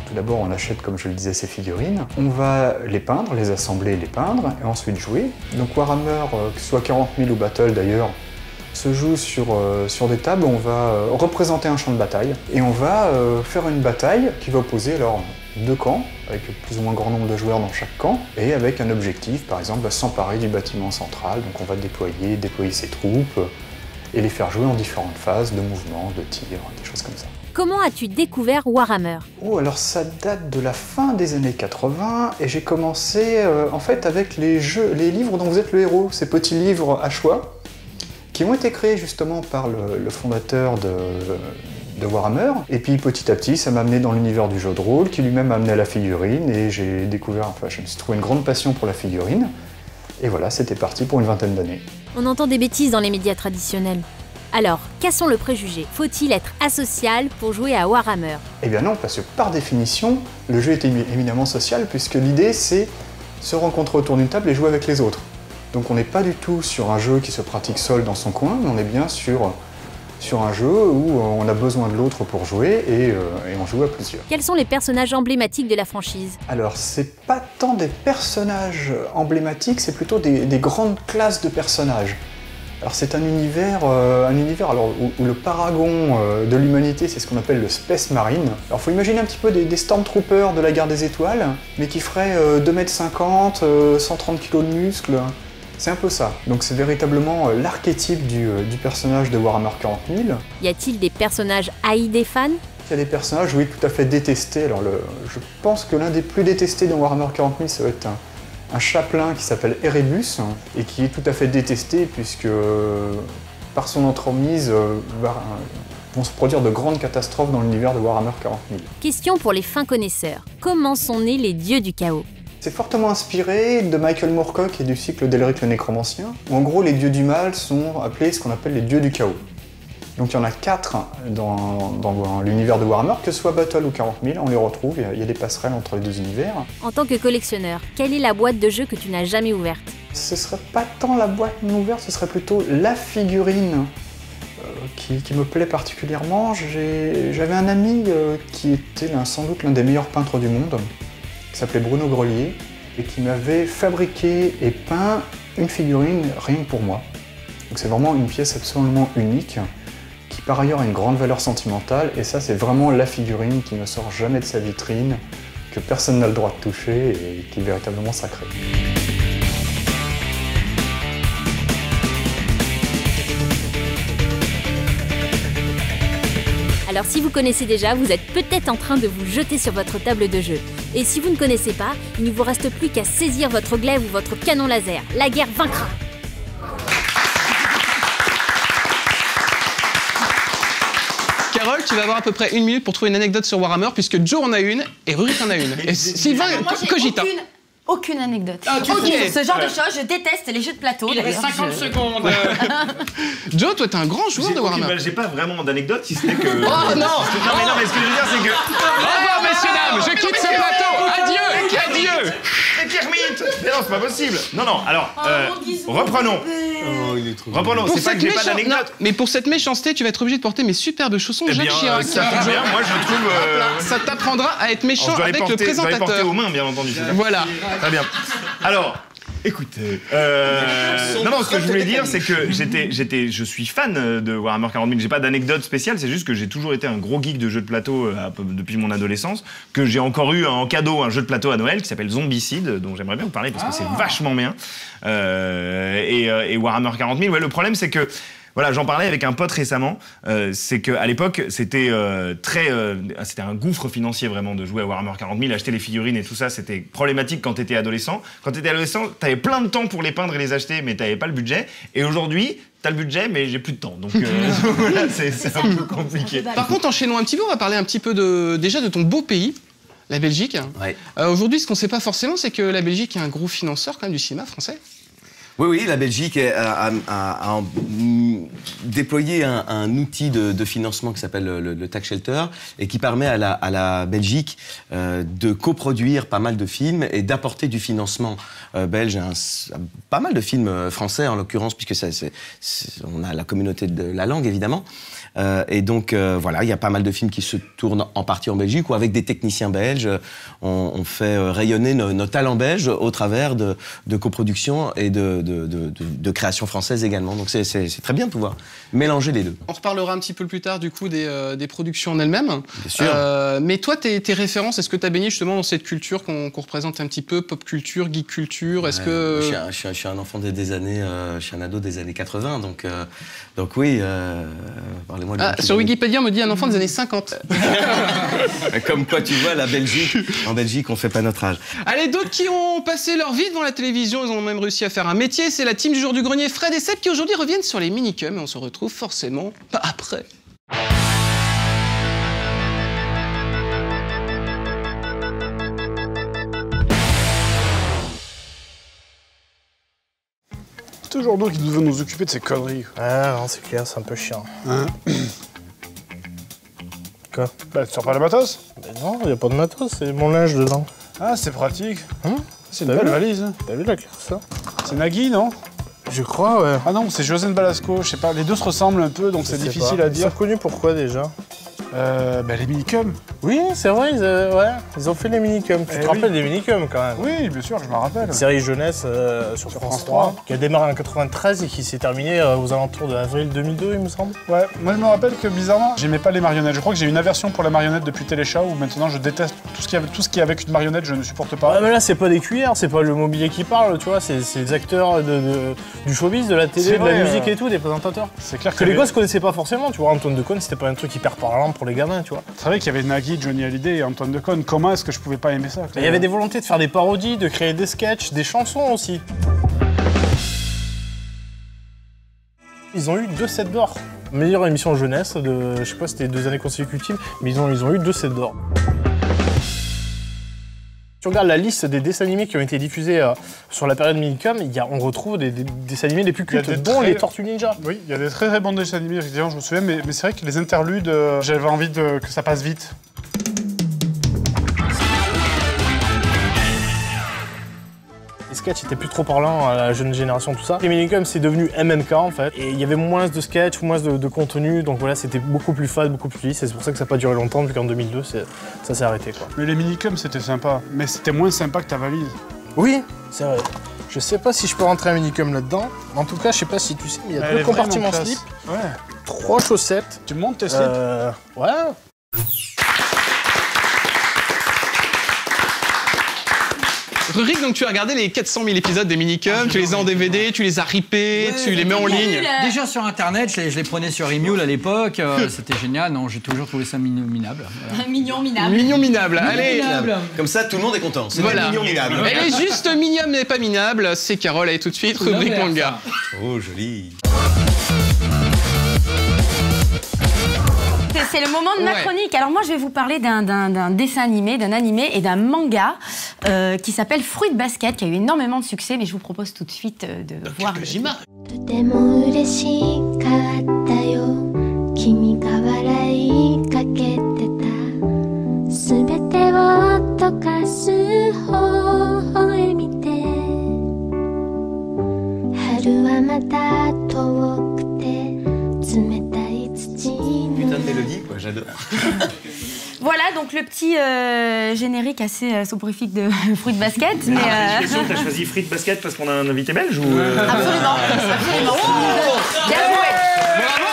Tout d'abord on achète, comme je le disais, ces figurines, on va les peindre, les assembler, les peindre, et ensuite jouer. Donc Warhammer, que ce soit 40 000 ou Battle d'ailleurs, se joue sur des tables où on va représenter un champ de bataille, et on va faire une bataille qui va opposer alors deux camps, avec plus ou moins grand nombre de joueurs dans chaque camp, et avec un objectif, par exemple, s'emparer du bâtiment central. Donc on va déployer ses troupes, et les faire jouer en différentes phases de mouvement, de tir, des choses comme ça.
Comment as-tu découvert Warhammer?
Oh, alors ça date de la fin des années 80, et j'ai commencé en fait avec les livres dont vous êtes le héros, ces petits livres à choix, qui ont été créés justement par le fondateur de Warhammer. Et puis petit à petit, ça m'a amené dans l'univers du jeu de rôle, qui lui-même m'a amené à la figurine, et j'ai découvert, enfin je me suis trouvé une grande passion pour la figurine. Et voilà, c'était parti pour une vingtaine d'années.
On entend des bêtises dans les médias traditionnels. Alors, cassons le préjugé. Faut-il être asocial pour jouer à Warhammer?
Eh bien non, parce que par définition, le jeu est éminemment social, puisque l'idée c'est se rencontrer autour d'une table et jouer avec les autres. Donc on n'est pas du tout sur un jeu qui se pratique seul dans son coin, mais on est bien sur un jeu où on a besoin de l'autre pour jouer et on joue à plusieurs.
Quels sont les personnages emblématiques de la franchise?
Alors c'est pas tant des personnages emblématiques, c'est plutôt des grandes classes de personnages. Alors c'est un univers alors, où le paragon de l'humanité, c'est ce qu'on appelle le Space Marine. Alors faut imaginer un petit peu des Stormtroopers de la guerre des étoiles, mais qui feraient 2,50 m, 130 kg de muscles. C'est un peu ça. Donc c'est véritablement l'archétype du personnage de Warhammer 40 000.
Y a-t-il des personnages haïs des fans?
Il y a des personnages, oui, tout à fait détestés. Alors je pense que l'un des plus détestés dans Warhammer 40 000, ça va être un chapelain qui s'appelle Erebus, et qui est tout à fait détesté puisque par son entremise vont se produire de grandes catastrophes dans l'univers de Warhammer 40 000.
Question pour les fins connaisseurs. Comment sont nés les dieux du chaos?
C'est fortement inspiré de Michael Moorcock et du cycle d'Elric le Nécromancien, où en gros les dieux du mal sont appelés ce qu'on appelle les dieux du chaos. Donc il y en a 4 dans l'univers de Warhammer, que ce soit Battle ou 40 000, on les retrouve, il y a des passerelles entre les deux univers.
En tant que collectionneur, quelle est la boîte de jeu que tu n'as jamais ouverte?
Ce serait pas tant la boîte non ouverte, ce serait plutôt la figurine qui me plaît particulièrement. J'avais un ami qui était sans doute l'un des meilleurs peintres du monde, qui s'appelait Bruno Grelier, et qui m'avait fabriqué et peint une figurine rien que pour moi. Donc c'est vraiment une pièce absolument unique, qui par ailleurs a une grande valeur sentimentale, et ça c'est vraiment la figurine qui ne sort jamais de sa vitrine, que personne n'a le droit de toucher, et qui est véritablement sacrée.
Alors si vous connaissez déjà, vous êtes peut-être en train de vous jeter sur votre table de jeu. Et si vous ne connaissez pas, il ne vous reste plus qu'à saisir votre glaive ou votre canon laser. La guerre vaincra.
Carole, tu vas avoir à peu près 1 minute pour trouver une anecdote sur Warhammer, puisque Joe en a une et Rurik en a une. Et Sylvain cogite.
Aucune anecdote.
Ok.
Ce genre de choses, je déteste les jeux de plateau.
Il reste 50 secondes. Joe, toi, t'es un grand joueur de Warhammer.
J'ai pas vraiment d'anecdote, si ce n'est que...
Oh non.
Non, mais ce que je veux dire, c'est que...
Au revoir, messieurs, dames, je quitte ce plateau. Adieu, adieu.
C'est Kermit. Mais non, c'est pas possible. Non, alors, reprenons. Reprenons, c'est pas que j'ai pas d'anecdote.
Mais pour cette méchanceté, tu vas être obligé de porter mes superbes chaussons Jacques Chirac.
Ça tombe bien, moi je trouve...
Ça t'apprendra à être méchant avec le présentateur.
Je dois les porter aux mains, bien entendu.
Voilà.
Très bien. Alors, écoutez, non, ce que je voulais dire, c'est que je suis fan de Warhammer 40 000. J'ai pas d'anecdote spéciale, c'est juste que j'ai toujours été un gros geek de jeux de plateau depuis mon adolescence, que j'ai encore eu en cadeau un jeu de plateau à Noël qui s'appelle Zombicide, dont j'aimerais bien vous parler parce que c'est vachement bien. Et Warhammer 40 000, ouais, le problème c'est que voilà, j'en parlais avec un pote récemment, c'est qu'à l'époque, c'était c'était un gouffre financier vraiment de jouer à Warhammer 40 000, acheter les figurines et tout ça, c'était problématique quand t'étais adolescent. Quand t'étais adolescent, t'avais plein de temps pour les peindre et les acheter, mais t'avais pas le budget. Et aujourd'hui, t'as le budget, mais j'ai plus de temps. Donc voilà, c'est un peu compliqué.
Par contre, enchaînons un petit peu, on va parler un petit peu déjà de ton beau pays. La Belgique.
Ouais.
Aujourd'hui, ce qu'on ne sait pas forcément, c'est que la Belgique est un gros financeur quand même du cinéma français.
Oui, la Belgique a déployé un outil de financement qui s'appelle le Tax Shelter et qui permet à la Belgique de coproduire pas mal de films et d'apporter du financement belge à pas mal de films français en l'occurrence, puisque on a la communauté de la langue évidemment. Et donc voilà, il y a pas mal de films qui se tournent en partie en Belgique ou avec des techniciens belges. On fait rayonner nos talents belges au travers de coproduction et de création française également. Donc c'est très bien de pouvoir mélanger les deux.
On reparlera un petit peu plus tard du coup des productions en elles-mêmes.
Bien sûr.
Mais toi, tes références, est-ce que tu as baigné justement dans cette culture qu'on représente un petit peu, pop culture, geek culture? Est-ce que
je suis un enfant des années, je suis un ado des années 80, donc oui. Parlez-moi de
sur Wikipédia, on me dit un enfant des années 50.
Comme quoi, tu vois, en Belgique, on fait pas notre âge.
Allez, d'autres qui ont passé leur vie devant la télévision, ils ont même réussi à faire un métier, c'est la team du jour du grenier, Fred et Seb, qui aujourd'hui reviennent sur les minicums, et on se retrouve forcément pas après.
Toujours nous qui devons nous occuper de ces conneries.
Ah non, c'est clair, c'est un peu chiant.
Hein?
Quoi?
Bah, tu sors pas le matos?
Ben non, y a pas de matos, c'est mon linge dedans.
Ah, c'est pratique.
Hein?
C'est une belle valise.
T'as vu la classe, ça?
C'est Nagui, non?
Je crois, ouais.
Ah non, c'est Josène Balasco, je sais pas. Les deux se ressemblent un peu, donc c'est difficile à dire.
Ils sont connus pourquoi déjà?
Bah, les minicums.
Oui, c'est vrai, ils ont fait les minicums. Tu te rappelles des minicums quand même?
Oui, bien sûr, je me rappelle.
Une série jeunesse sur France 3, qui a démarré en 93 et qui s'est terminée aux alentours de avril 2002, il me semble.
Ouais, moi je me rappelle que bizarrement, j'aimais pas les marionnettes. Je crois que j'ai une aversion pour la marionnette depuis Téléchat, où maintenant je déteste tout ce qui est avec une marionnette, je ne supporte pas.
Ouais, mais là, c'est pas des cuillères, c'est pas le mobilier qui parle, tu vois, c'est des acteurs du showbiz, de la télé, de la musique et tout, des présentateurs.
C'est clair
que les gosses connaissaient pas forcément, tu vois, Antoine Decaune, c'était pas un truc hyper parlant pour les gamins, tu vois.
C'est vrai qu'il y avait Nagui, Johnny Hallyday et Antoine Decaune. Comment est-ce que je pouvais pas aimer ça?
Il y avait des volontés de faire des parodies, de créer des sketchs, des chansons aussi. Ils ont eu 2 sets d'or. Meilleure émission jeunesse de, je sais pas, c'était 2 années consécutives, mais ils ont eu 2 sets d'or. Si tu regardes la liste des dessins animés qui ont été diffusés sur la période Minicum, on retrouve des dessins animés les plus cultes, dont les Tortues Ninja.
Oui, il y a des très bons dessins animés, effectivement, je me souviens, mais c'est vrai que les interludes, j'avais envie que ça passe vite.
Les sketchs étaient plus trop parlants à la jeune génération, tout ça. Les Minicums, c'est devenu MMK en fait. Et il y avait moins de sketchs, moins de contenu. Donc voilà, c'était beaucoup plus fade, beaucoup plus lisse. Et c'est pour ça que ça n'a pas duré longtemps, vu qu'en 2002, ça s'est arrêté, quoi.
Mais les Minicums, c'était sympa. Mais c'était moins sympa que ta valise.
Oui, c'est vrai. Je sais pas si je peux rentrer un Minicum là-dedans. En tout cas, je sais pas si tu sais, mais il y a 2 compartiments slip.
Ouais.
3 chaussettes.
Tu montes tes slips
Ouais.
Rurik, donc tu as regardé les 400 000 épisodes des Minicums, tu les as en DVD, tu les as ripés, tu les mets en ligne.
Déjà sur internet, je les prenais sur Emule à l'époque, c'était génial, non, j'ai toujours trouvé ça minable.
Voilà. Mignon minable.
Mignon minable, allez.
Minable. Comme ça, tout le monde est content. C'est
voilà.
mignon minable.
Elle est juste mignonne mais pas minable, c'est Carole, allez tout de suite, rubrique manga.
Oh, joli.
C'est le moment de ma chronique. Alors moi, je vais vous parler d'un dessin animé, d'un animé et d'un manga qui s'appelle Fruit Basket, qui a eu énormément de succès, mais je vous propose tout de suite de voir.
Putain de mélodie, quoi, j'adore.
Voilà, donc le petit générique assez soporifique de Fruit Basket. Mais
J'ai l'impression que t'as choisi Fruit Basket parce qu'on a un invité belge ou
Absolument, absolument. Oh, bien joué.
Bravo.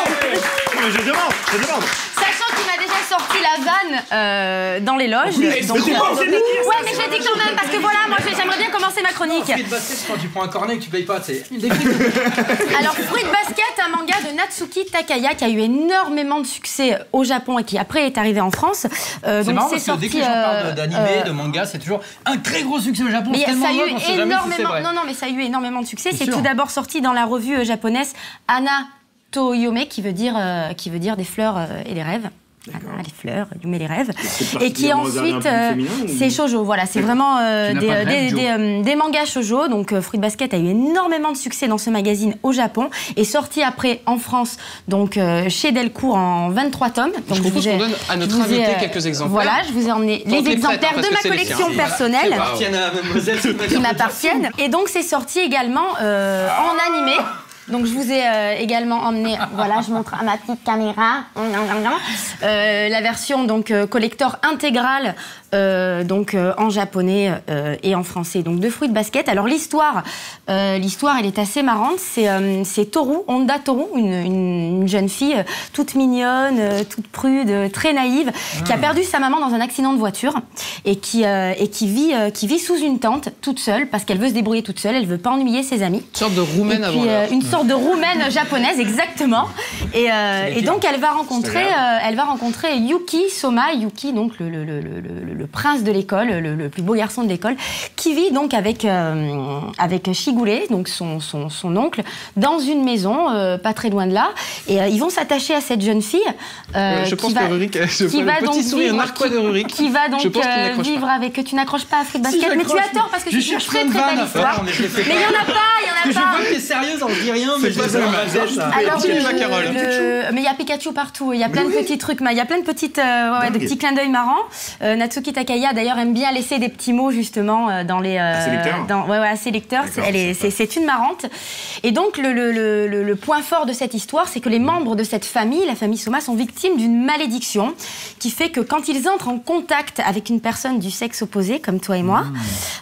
Je demande.
Sachant qu'il m'a déjà sorti la vanne dans les loges.
Oui,
donc,
mais
ouais, mais je l'ai dit quand même parce que voilà, moi j'aimerais bien commencer ma chronique.
Fruit Basket, quand tu prends un cornet que tu payes pas, c'est.
Alors Fruit Basket, un manga de Natsuki Takaya qui a eu énormément de succès au Japon et qui après est arrivé en France.
C'est marrant parce que dès que les gens parlent d'animé, de manga, c'est toujours un très gros succès au Japon.
Mais ça a eu
si
énormément. Non, mais ça a eu énormément de succès. C'est tout d'abord sorti dans la revue japonaise Ana Toyome, qui veut dire des fleurs et des rêves. Ah, les fleurs, Yume les rêves. Et qui ensuite, c'est shoujo, voilà, c'est vraiment des mangas shoujo. Donc Fruit Basket a eu énormément de succès dans ce magazine au Japon et sorti après en France, donc chez Delcourt en 23 tomes. Donc,
je propose qu'on donne à notre invité quelques exemplaires.
Voilà, je vous ai emmené les exemplaires de ma collection personnelle qui m'appartiennent. Et donc c'est sorti également en animé. Donc je vous ai également emmené, voilà, je montre à ma petite caméra, la version donc collector intégrale, donc en japonais et en français, donc de Fruit Basket. Alors l'histoire, elle est assez marrante. C'est Toru, Honda Toru, une jeune fille toute mignonne, toute prude, très naïve, qui a perdu sa maman dans un accident de voiture et qui vit sous une tente toute seule parce qu'elle veut se débrouiller toute seule. Elle veut pas ennuyer ses amis.
Une sorte de roumaine avant l'heure.
Une sorte de roumaine japonaise, exactement. Et donc elle va rencontrer Yuki Soma, Yuki donc le prince de l'école, le plus beau garçon de l'école, qui vit donc avec Shigure, donc son oncle, dans une maison pas très loin de là. Et ils vont s'attacher à cette jeune fille.
Je pense que Rurik, qui va donc
vivre avec. Tu n'accroches pas à Fruit Basket, mais tu as tort parce que c'est une très très belle histoire. Mais il y en a pas.
Je vois que t'es sérieuse, on se dit rien, mais
alors, mais il y a Pikachu partout, il y a plein de petits trucs, il y a plein de petites, de petits clins d'œil marrants. Natsuki Takaya d'ailleurs aime bien laisser des petits mots justement dans les à ses lecteurs. C'est une marrante. Et donc le point fort de cette histoire, c'est que les membres de cette famille, la famille Soma, sont victimes d'une malédiction qui fait que quand ils entrent en contact avec une personne du sexe opposé, comme toi et moi,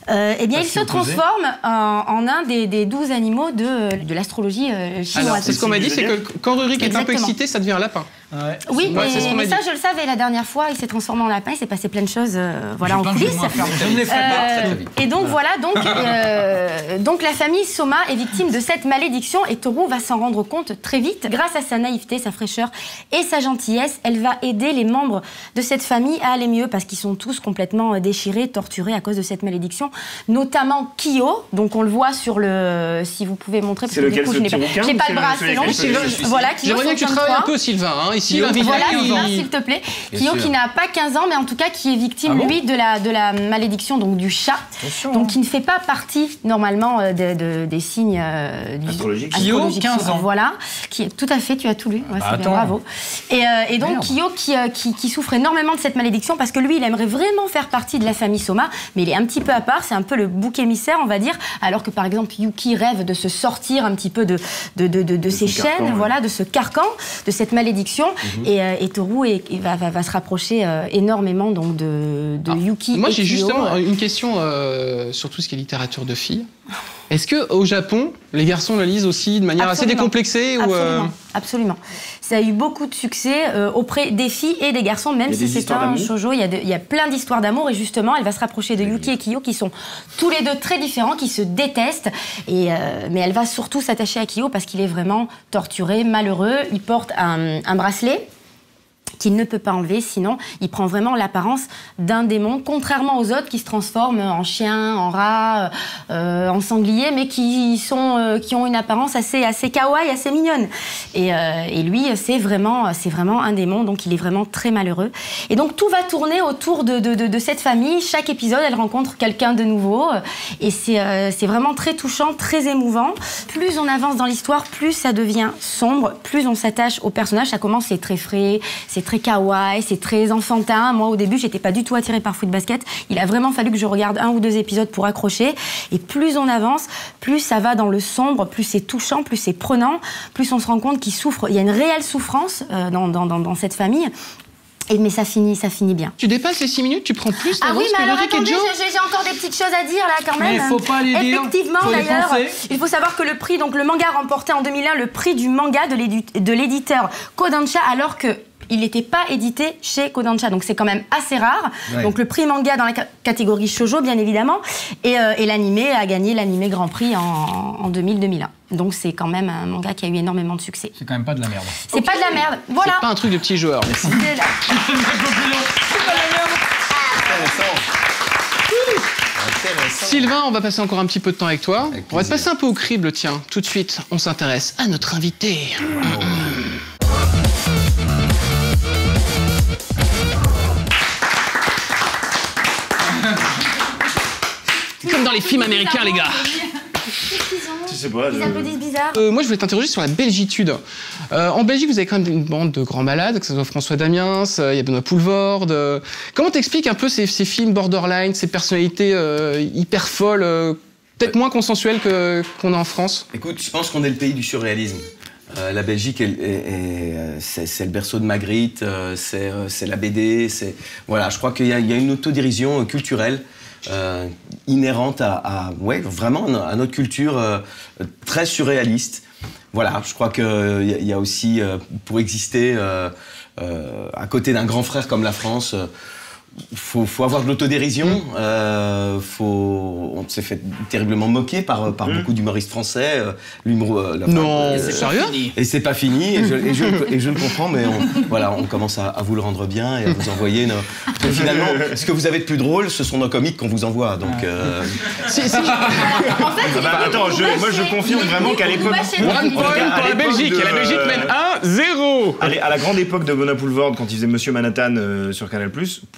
eh bien ils se transforment en un des 12 animaux de l'astrologie chinoise.
C'est ce qu'on m'a dit, c'est que quand Rurik est un peu excité, ça devient un lapin.
Ouais.
Oui, mais ça je le savais la dernière fois, il s'est transformé en lapin, il s'est passé plein de choses en coulisses. Et donc voilà, donc la famille Soma est victime de cette malédiction et Toru va s'en rendre compte très vite. Grâce à sa naïveté, sa fraîcheur et sa gentillesse, elle va aider les membres de cette famille à aller mieux parce qu'ils sont tous complètement déchirés, torturés à cause de cette malédiction, notamment Kyo, donc on le voit sur si vous pouvez montrer, parce que du coup je n'ai pas le bras assez long.
Voilà, j'aimerais bien que tu travailles un peu, Sylvain. ici l'invité.
Voilà,
15 ans.
s'il te plaît.
Bien
Kyo
sûr.
qui n'a pas 15 ans, mais en tout cas qui est victime, lui, de la malédiction donc du chat. Donc qui ne fait pas partie, normalement, des signes
astrologiques.
Kyo, 15 ans.
Voilà. Tout à fait, tu as tout lu. Ouais, c'est bien, bravo. Et donc, Kyo qui souffre énormément de cette malédiction parce que lui, il aimerait vraiment faire partie de la famille Soma, mais il est un petit peu à part. C'est un peu le bouc émissaire, on va dire. Alors que, par exemple, Yuki rêve de se sortir un petit peu de ces chaînes,
carcan,
voilà, de ce carcan, de cette malédiction. Et Toru va se rapprocher énormément donc de Yuki.
Moi,
et
j'ai
Kyo.
justement une question sur tout ce qui est littérature de filles. Est-ce qu'au Japon, les garçons le lisent aussi de manière assez décomplexée
Absolument. Ça a eu beaucoup de succès auprès des filles et des garçons, même si c'est un shoujo. Il y a plein d'histoires d'amour et justement, elle va se rapprocher de Yuki et Kyo qui sont tous les deux très différents, qui se détestent. Mais elle va surtout s'attacher à Kyo parce qu'il est vraiment torturé, malheureux. Il porte un bracelet qu'il ne peut pas enlever, sinon il prend vraiment l'apparence d'un démon, contrairement aux autres qui se transforment en chien, en rat, en sanglier, mais qui ont une apparence assez kawaii, assez mignonne. Et lui, c'est vraiment un démon, donc il est vraiment très malheureux. Et donc tout va tourner autour de cette famille. Chaque épisode, elle rencontre quelqu'un de nouveau, et c'est vraiment très touchant, très émouvant. Plus on avance dans l'histoire, plus ça devient sombre, plus on s'attache au personnage. Ça commence, c'est très frais, c'est très kawaii, c'est très enfantin. Moi, au début, j'étais pas du tout attirée par Fruit Basket. Il a vraiment fallu que je regarde 1 ou 2 épisodes pour accrocher. Et plus on avance, plus ça va dans le sombre, plus c'est touchant, plus c'est prenant, plus on se rend compte qu'il souffre. Il y a une réelle souffrance dans cette famille. Mais ça finit bien.
Tu dépasses les 6 minutes, tu prends plus
Ah oui, mais alors
Roderick et
attendez,
Joe.
j'ai encore des petites choses à dire là quand même.
Mais faut pas les dire.
Effectivement,
Faut les
d'ailleurs,
penser.
il faut savoir que le manga a remporté en 2001 le prix du manga de l'éditeur Kodansha, alors que il n'était pas édité chez Kodansha, donc c'est quand même assez rare.
Ouais.
Donc le prix manga dans la catégorie shoujo, bien évidemment, et l'animé a gagné l'animé Grand Prix en 2000-2001. Donc c'est quand même un manga qui a eu énormément de succès.
C'est quand même pas de la merde.
C'est pas de la merde, voilà.
C'est pas un truc de petit joueur. Merci.
C'est là.
Sylvain, on va passer encore un petit peu de temps avec toi. On va te passer un peu au crible, tiens. Tout de suite, on s'intéresse à notre invité. Comme dans les films américains, les gars.
Tu sais pas.
Ils applaudissent bizarre.
Moi, je voulais t'interroger sur la Belgitude. En Belgique, vous avez quand même une bande de grands malades, que ce soit François Damiens, il y a Benoît Poelvoorde. Comment t'expliques un peu ces films borderline, ces personnalités hyper folles, peut-être moins consensuelles qu'on a en France?
Écoute, je pense qu'on est le pays du surréalisme. La Belgique, c'est le berceau de Magritte, c'est la BD, voilà, je crois qu'il y a une autodérision culturelle inhérente vraiment à notre culture très surréaliste. Voilà, je crois qu'il y a aussi, pour exister à côté d'un grand frère comme la France, faut avoir de l'autodérision. On s'est fait terriblement moquer par beaucoup d'humoristes français.
Non, c'est sérieux?
Et c'est pas fini. Et je le comprends, mais on commence à vous le rendre bien et à vous envoyer. Donc, finalement, ce que vous avez de plus drôle, ce sont nos comiques qu'on vous envoie. Donc,
attends, moi je confirme vraiment qu'à l'époque.
One point pour la Belgique. Et la Belgique mène 1-0.
Allez, à la grande époque de Benoît Poelvoorde, quand il faisait Monsieur Manhattan sur Canal+,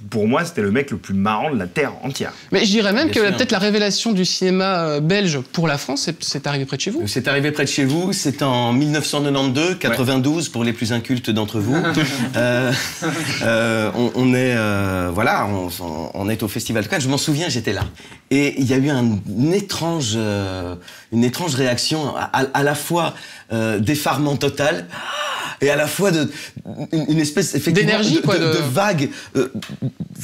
pour moi, c'était le mec le plus marrant de la Terre entière.
Mais je dirais même que peut-être la révélation du cinéma belge pour la France, c'est arrivé près de chez vous.
C'est arrivé près de chez vous, c'est en 1992, 92 pour les plus incultes d'entre vous. On est au Festival de Cannes, je m'en souviens, j'étais là. Et il y a eu une étrange réaction, à la fois d'effarement total, et à la fois une espèce
d'énergie,
de vague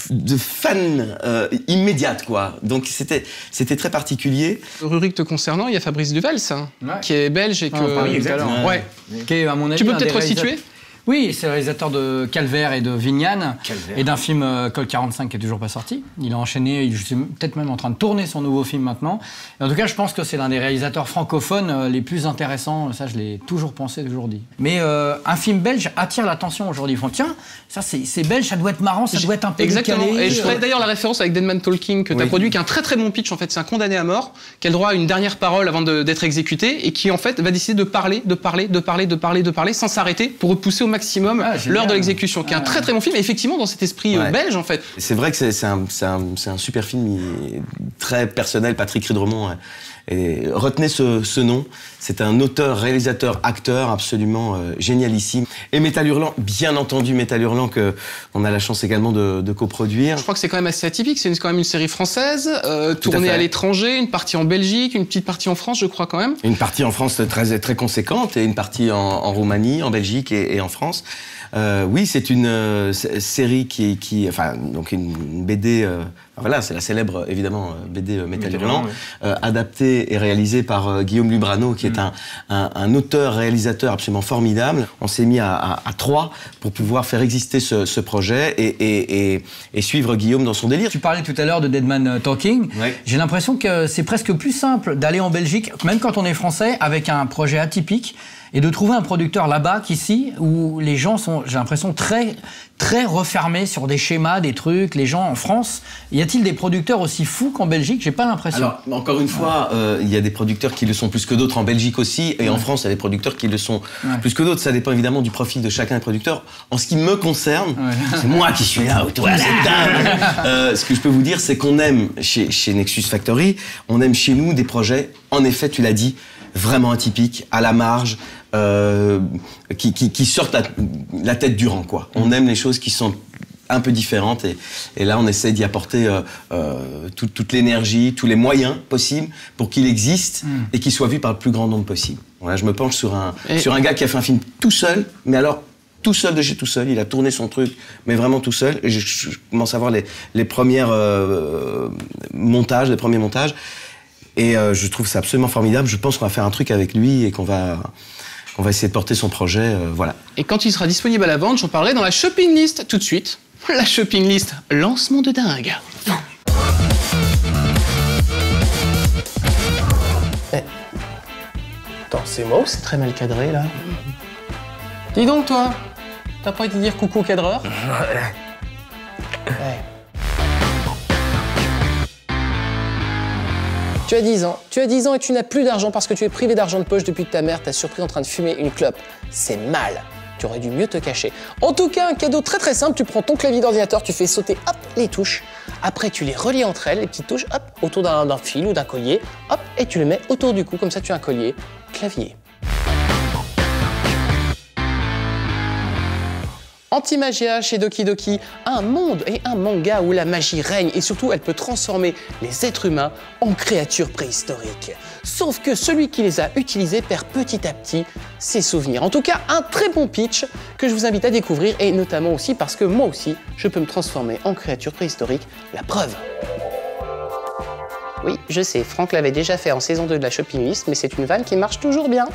de fan immédiate, quoi. Donc c'était très particulier.
Rurik te concernant, il y a Fabrice Duvels, qui est belge et que
Paris, exactement.
Ouais.
Qui est, à mon avis,
tu peux peut-être resituer?
Oui, c'est le réalisateur de Calvaire et de Vignane, et d'un film Col 45 qui est toujours pas sorti. Il a enchaîné, il est peut-être même en train de tourner son nouveau film maintenant. Et en tout cas, je pense que c'est l'un des réalisateurs francophones les plus intéressants. Ça, je l'ai toujours pensé, toujours dit. Mais un film belge attire l'attention aujourd'hui. Ils font, tiens, ça c'est belge, ça doit être marrant, ça doit être un peu
exactement.
décalé.
Et je ferai d'ailleurs la référence avec Deadman Talking que tu as produit, qui est un très très bon pitch. En fait, c'est un condamné à mort qui a le droit à une dernière parole avant d'être exécuté et qui en fait va décider de parler sans s'arrêter pour repousser au maximum l'heure de l'exécution, qui est un très très bon film, et effectivement dans cet esprit belge en fait.
C'est vrai que c'est un super film, très personnel, Patrick Ridremont. Et retenez ce nom, c'est un auteur, réalisateur, acteur absolument génialissime. Et Métal Hurlant, bien entendu Métal Hurlant, qu'on a la chance également de coproduire.
Je crois que c'est quand même assez atypique, c'est quand même une série française, tournée à l'étranger, une partie en Belgique, une petite partie en France je crois quand même.
Une partie en France très, très conséquente et une partie en Roumanie, en Belgique et en France. Oui, c'est une série enfin, donc une BD, voilà, c'est la célèbre, évidemment, BD Métal Hurlant, adaptée et réalisée par Guillaume Lubrano, qui est un auteur-réalisateur absolument formidable. On s'est mis à 3 pour pouvoir faire exister ce projet et suivre Guillaume dans son délire.
Tu parlais tout à l'heure de Dead Man Talking. J'ai l'impression que c'est presque plus simple d'aller en Belgique, même quand on est français, avec un projet atypique, et de trouver un producteur là-bas qu'ici, où les gens sont, j'ai l'impression, très, très refermés sur des schémas, des trucs. Les gens en France, y a-t-il des producteurs aussi fous qu'en Belgique? J'ai pas l'impression.
Alors, encore une fois, il y a des producteurs qui le sont plus que d'autres en Belgique aussi, et en France, il y a des producteurs qui le sont plus que d'autres. Ça dépend évidemment du profil de chacun des producteurs. En ce qui me concerne, c'est moi qui suis là autour de cette table. Ce que je peux vous dire, c'est qu'on aime chez Nexus Factory, on aime chez nous des projets, en effet, tu l'as dit, vraiment atypiques, à la marge, qui sortent la tête du rang, quoi. On aime les choses qui sont un peu différentes et là on essaie d'y apporter toute l'énergie, tous les moyens possibles pour qu'il existe et qu'il soit vu par le plus grand nombre possible. Voilà, je me penche sur un gars qui a fait un film tout seul, mais alors tout seul de chez tout seul, il a tourné son truc, mais vraiment tout seul. Et je commence à voir les premiers montages. Et je trouve ça absolument formidable. Je pense qu'on va faire un truc avec lui et qu'on va essayer de porter son projet, voilà.
Et quand il sera disponible à la vente, j'en parlerai dans la shopping list tout de suite. La shopping list, lancement de dingue. Attends, c'est moi ou c'est très mal cadré là? Dis donc toi, t'as pas été dire coucou au cadreur?
Tu as 10 ans et tu n'as plus d'argent parce que tu es privé d'argent de poche depuis que ta mère t'a surpris en train de fumer une clope. C'est mal. Tu aurais dû mieux te cacher. En tout cas, un cadeau très très simple, tu prends ton clavier d'ordinateur, tu fais sauter hop les touches, après tu les relis entre elles, les petites touches, hop, autour d'un fil ou d'un collier, hop, et tu les mets autour du cou, comme ça tu as un collier clavier. Antimagia chez Doki Doki, un monde et un manga où la magie règne et surtout elle peut transformer les êtres humains en créatures préhistoriques. Sauf que celui qui les a utilisés perd petit à petit ses souvenirs. En tout cas, un très bon pitch que je vous invite à découvrir et notamment aussi parce que moi aussi, je peux me transformer en créature préhistorique. La preuve. Oui, je sais, Franck l'avait déjà fait en saison 2 de la shopping list, mais c'est une vanne qui marche toujours bien.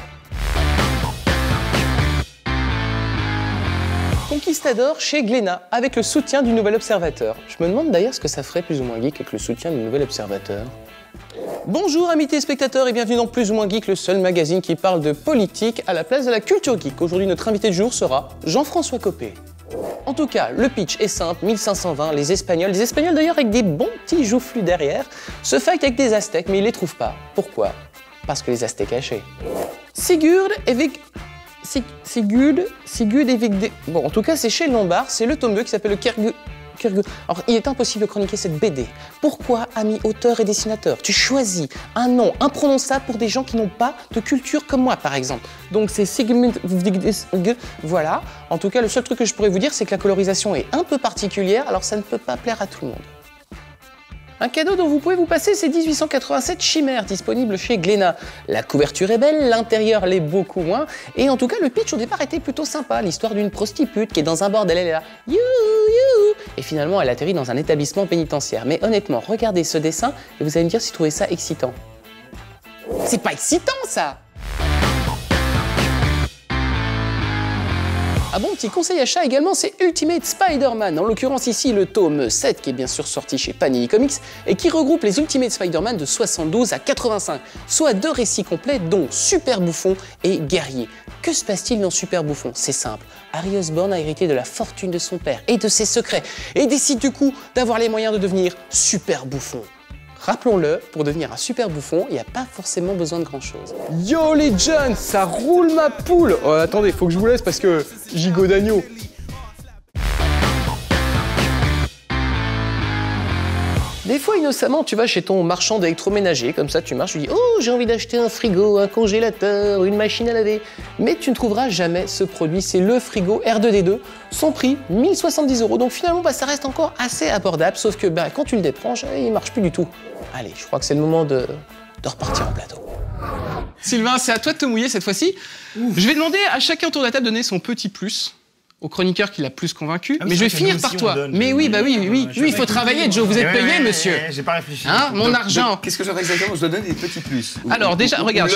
Conquistador chez Glénat, avec le soutien du Nouvel Observateur. Je me demande d'ailleurs ce que ça ferait Plus ou moins Geek avec le soutien du Nouvel Observateur. Bonjour amis téléspectateurs et bienvenue dans Plus ou moins Geek, le seul magazine qui parle de politique à la place de la culture geek. Aujourd'hui, notre invité du jour sera Jean-François Copé. En tout cas, le pitch est simple, 1520, les Espagnols d'ailleurs avec des bons petits joufflus derrière, se fight avec des Aztèques, mais ils les trouvent pas. Pourquoi? Parce que les Aztèques cachés. Sigurd et Bon, en tout cas, c'est chez Lombard, c'est le tome 2 qui s'appelle le Kyrgyz. Alors, il est impossible de chroniquer cette BD. Pourquoi, amis auteurs et dessinateurs, tu choisis un nom imprononçable pour des gens qui n'ont pas de culture comme moi, par exemple? Donc, c'est Sigmund. Voilà. En tout cas, le seul truc que je pourrais vous dire, c'est que la colorisation est un peu particulière, alors ça ne peut pas plaire à tout le monde. Un cadeau dont vous pouvez vous passer, c'est 1887 Chimère, disponible chez Glénat. La couverture est belle, l'intérieur l'est beaucoup moins, et en tout cas, le pitch au départ était plutôt sympa. L'histoire d'une prostitute qui est dans un bordel, elle est là, you, you, et finalement, elle atterrit dans un établissement pénitentiaire. Mais honnêtement, regardez ce dessin, et vous allez me dire si vous trouvez ça excitant. C'est pas excitant, ça! Un bon petit conseil achat également, c'est Ultimate Spider-Man. En l'occurrence ici le tome 7 qui est bien sûr sorti chez Panini Comics et qui regroupe les Ultimate Spider-Man de 72 à 85, soit 2 récits complets dont Super Bouffon et Guerrier. Que se passe-t-il dans Super Bouffon? C'est simple, Harry Osborn a hérité de la fortune de son père et de ses secrets et décide du coup d'avoir les moyens de devenir Super Bouffon. rappelons-le, pour devenir un super bouffon, il n'y a pas forcément besoin de grand-chose. Yo les jeunes, ça roule ma poule. Oh, attendez, faut que je vous laisse parce que gigot d'agneau. Des fois, innocemment, tu vas chez ton marchand d'électroménager, comme ça tu marches, tu dis « Oh, j'ai envie d'acheter un frigo, un congélateur, une machine à laver ». Mais tu ne trouveras jamais ce produit, c'est le frigo R2D2. Son prix, 1070 €. Donc finalement, ça reste encore assez abordable, sauf que quand tu le débranches, il marche plus du tout. Allez, je crois que c'est le moment de repartir en plateau.
Sylvain, c'est à toi de te mouiller cette fois-ci. Je vais demander à chacun autour de la table de donner son petit plus au chroniqueur qui l'a plus convaincu, mais je vais finir par toi. Mais oui, il faut travailler, Joe, vous êtes payé, monsieur.
J'ai pas réfléchi.
Hein, mon argent.
Qu'est-ce que je dois exactement? Je dois donner des petits plus.
Alors déjà, regarde,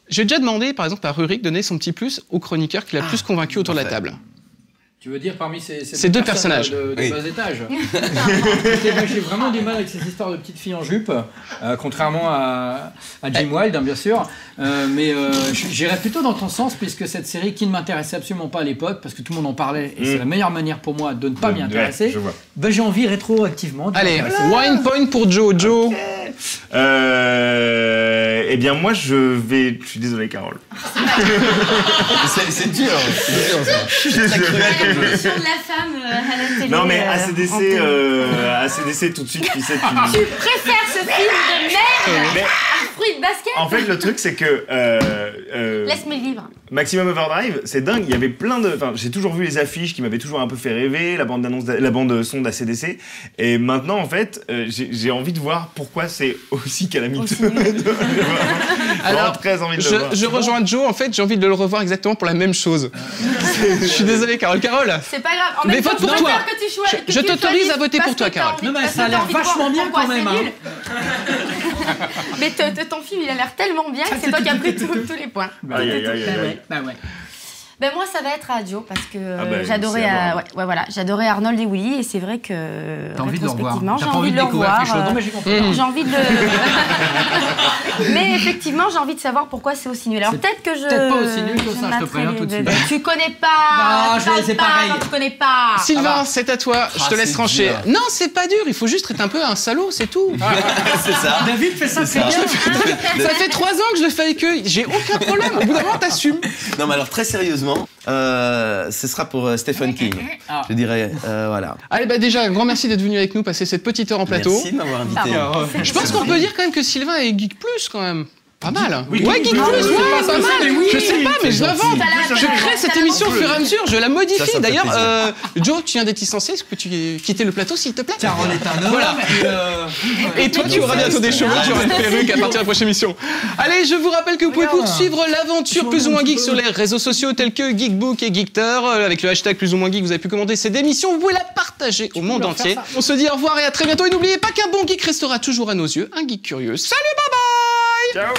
j'ai déjà demandé, par exemple, à Rurik de donner son petit plus au chroniqueur qui l'a plus convaincu autour de la table.
Tu veux dire parmi
ces deux personnages
de bas étage. Moi, j'ai vraiment du mal avec ces histoires de petites filles en jupe, contrairement à Jim Wilde, hein, bien sûr. Mais j'irais plutôt dans ton sens, puisque cette série qui ne m'intéressait absolument pas à l'époque, parce que tout le monde en parlait, et c'est la meilleure manière pour moi de ne pas m'y intéresser, j'ai envie rétroactivement.
Allez, one point pour Joe. Joe.
Eh bien, moi, je suis désolé, Carole.
C'est dur.
Je suis désolé.
de la femme à la télé.
Non, mais ACDC tout de suite, tu sais.
Tu préfères ce film de merde à Fruit de basket?
En fait, le truc, c'est que.
Laisse-moi vivre.
Maximum Overdrive, c'est dingue. Il y avait plein de. Enfin, j'ai toujours vu les affiches qui m'avaient toujours un peu fait rêver, la bande son d'ACDC. Et maintenant, en fait, j'ai envie de voir pourquoi c'est aussi calamiteux.
Alors,
très envie de le voir.
Je rejoins Joe. En fait, j'ai envie de le revoir exactement pour la même chose. Je suis désolé, Carole.
C'est pas grave. En même temps,
vote pour toi.
Je
t'autorise à voter pour toi, Carole.
Non, mais ça a l'air vachement bien quand même.
Mais ton film, il a l'air tellement bien que c'est toi qui as pris tous les points. Ben moi ça va être à Joe parce que j'adorais j'adorais Arnold et Willy et c'est vrai que rétrospectivement j'ai envie de le revoir. J'ai envie de mais effectivement j'ai envie de savoir pourquoi c'est aussi nul. Alors peut-être que
peut-être pas aussi nul que ça, je te préviens tout de suite.
Tu connais pas.
Non, c'est pareil.
Tu connais pas.
Sylvain, c'est à toi. Je te laisse trancher. Non, c'est pas dur. Il faut juste être un peu un salaud, c'est tout.
C'est ça.
David fait ça très bien.
Ça fait 3 ans que je le fais avec eux. J'ai aucun problème. Au bout d'un moment, t'assumes.
Non, mais alors très sérieusement. Ce sera pour Stephen King. Je dirais, voilà.
Allez, bah déjà, un grand merci d'être venu avec nous passer cette petite heure en plateau.
Merci de m'avoir invité.
Je pense qu'on peut dire quand même que Sylvain est Geek Plus quand même. Pas mal.
Oui,
ouais, Geek Plus, pas mal. Je sais pas, mais je l'invente. Je crée cette émission au fur et à mesure, je la modifie. D'ailleurs, Joe, tu viens d'être licencié. Est-ce que tu quitter le plateau, s'il te plaît?
Carole est un homme.
Voilà. Et toi, tu auras bientôt des cheveux, tu auras une perruque à partir de la prochaine émission. Allez, je vous rappelle que vous pouvez poursuivre l'aventure plus ou moins geek sur les réseaux sociaux tels que Geekbook et Geekter. Avec le hashtag plus ou moins geek, vous avez pu commenter cette émission. Vous pouvez la partager au monde entier. On se dit au revoir et à très bientôt. Et n'oubliez pas qu'un bon geek restera toujours à nos yeux un geek curieux. Salut, bye bye.
Ciao.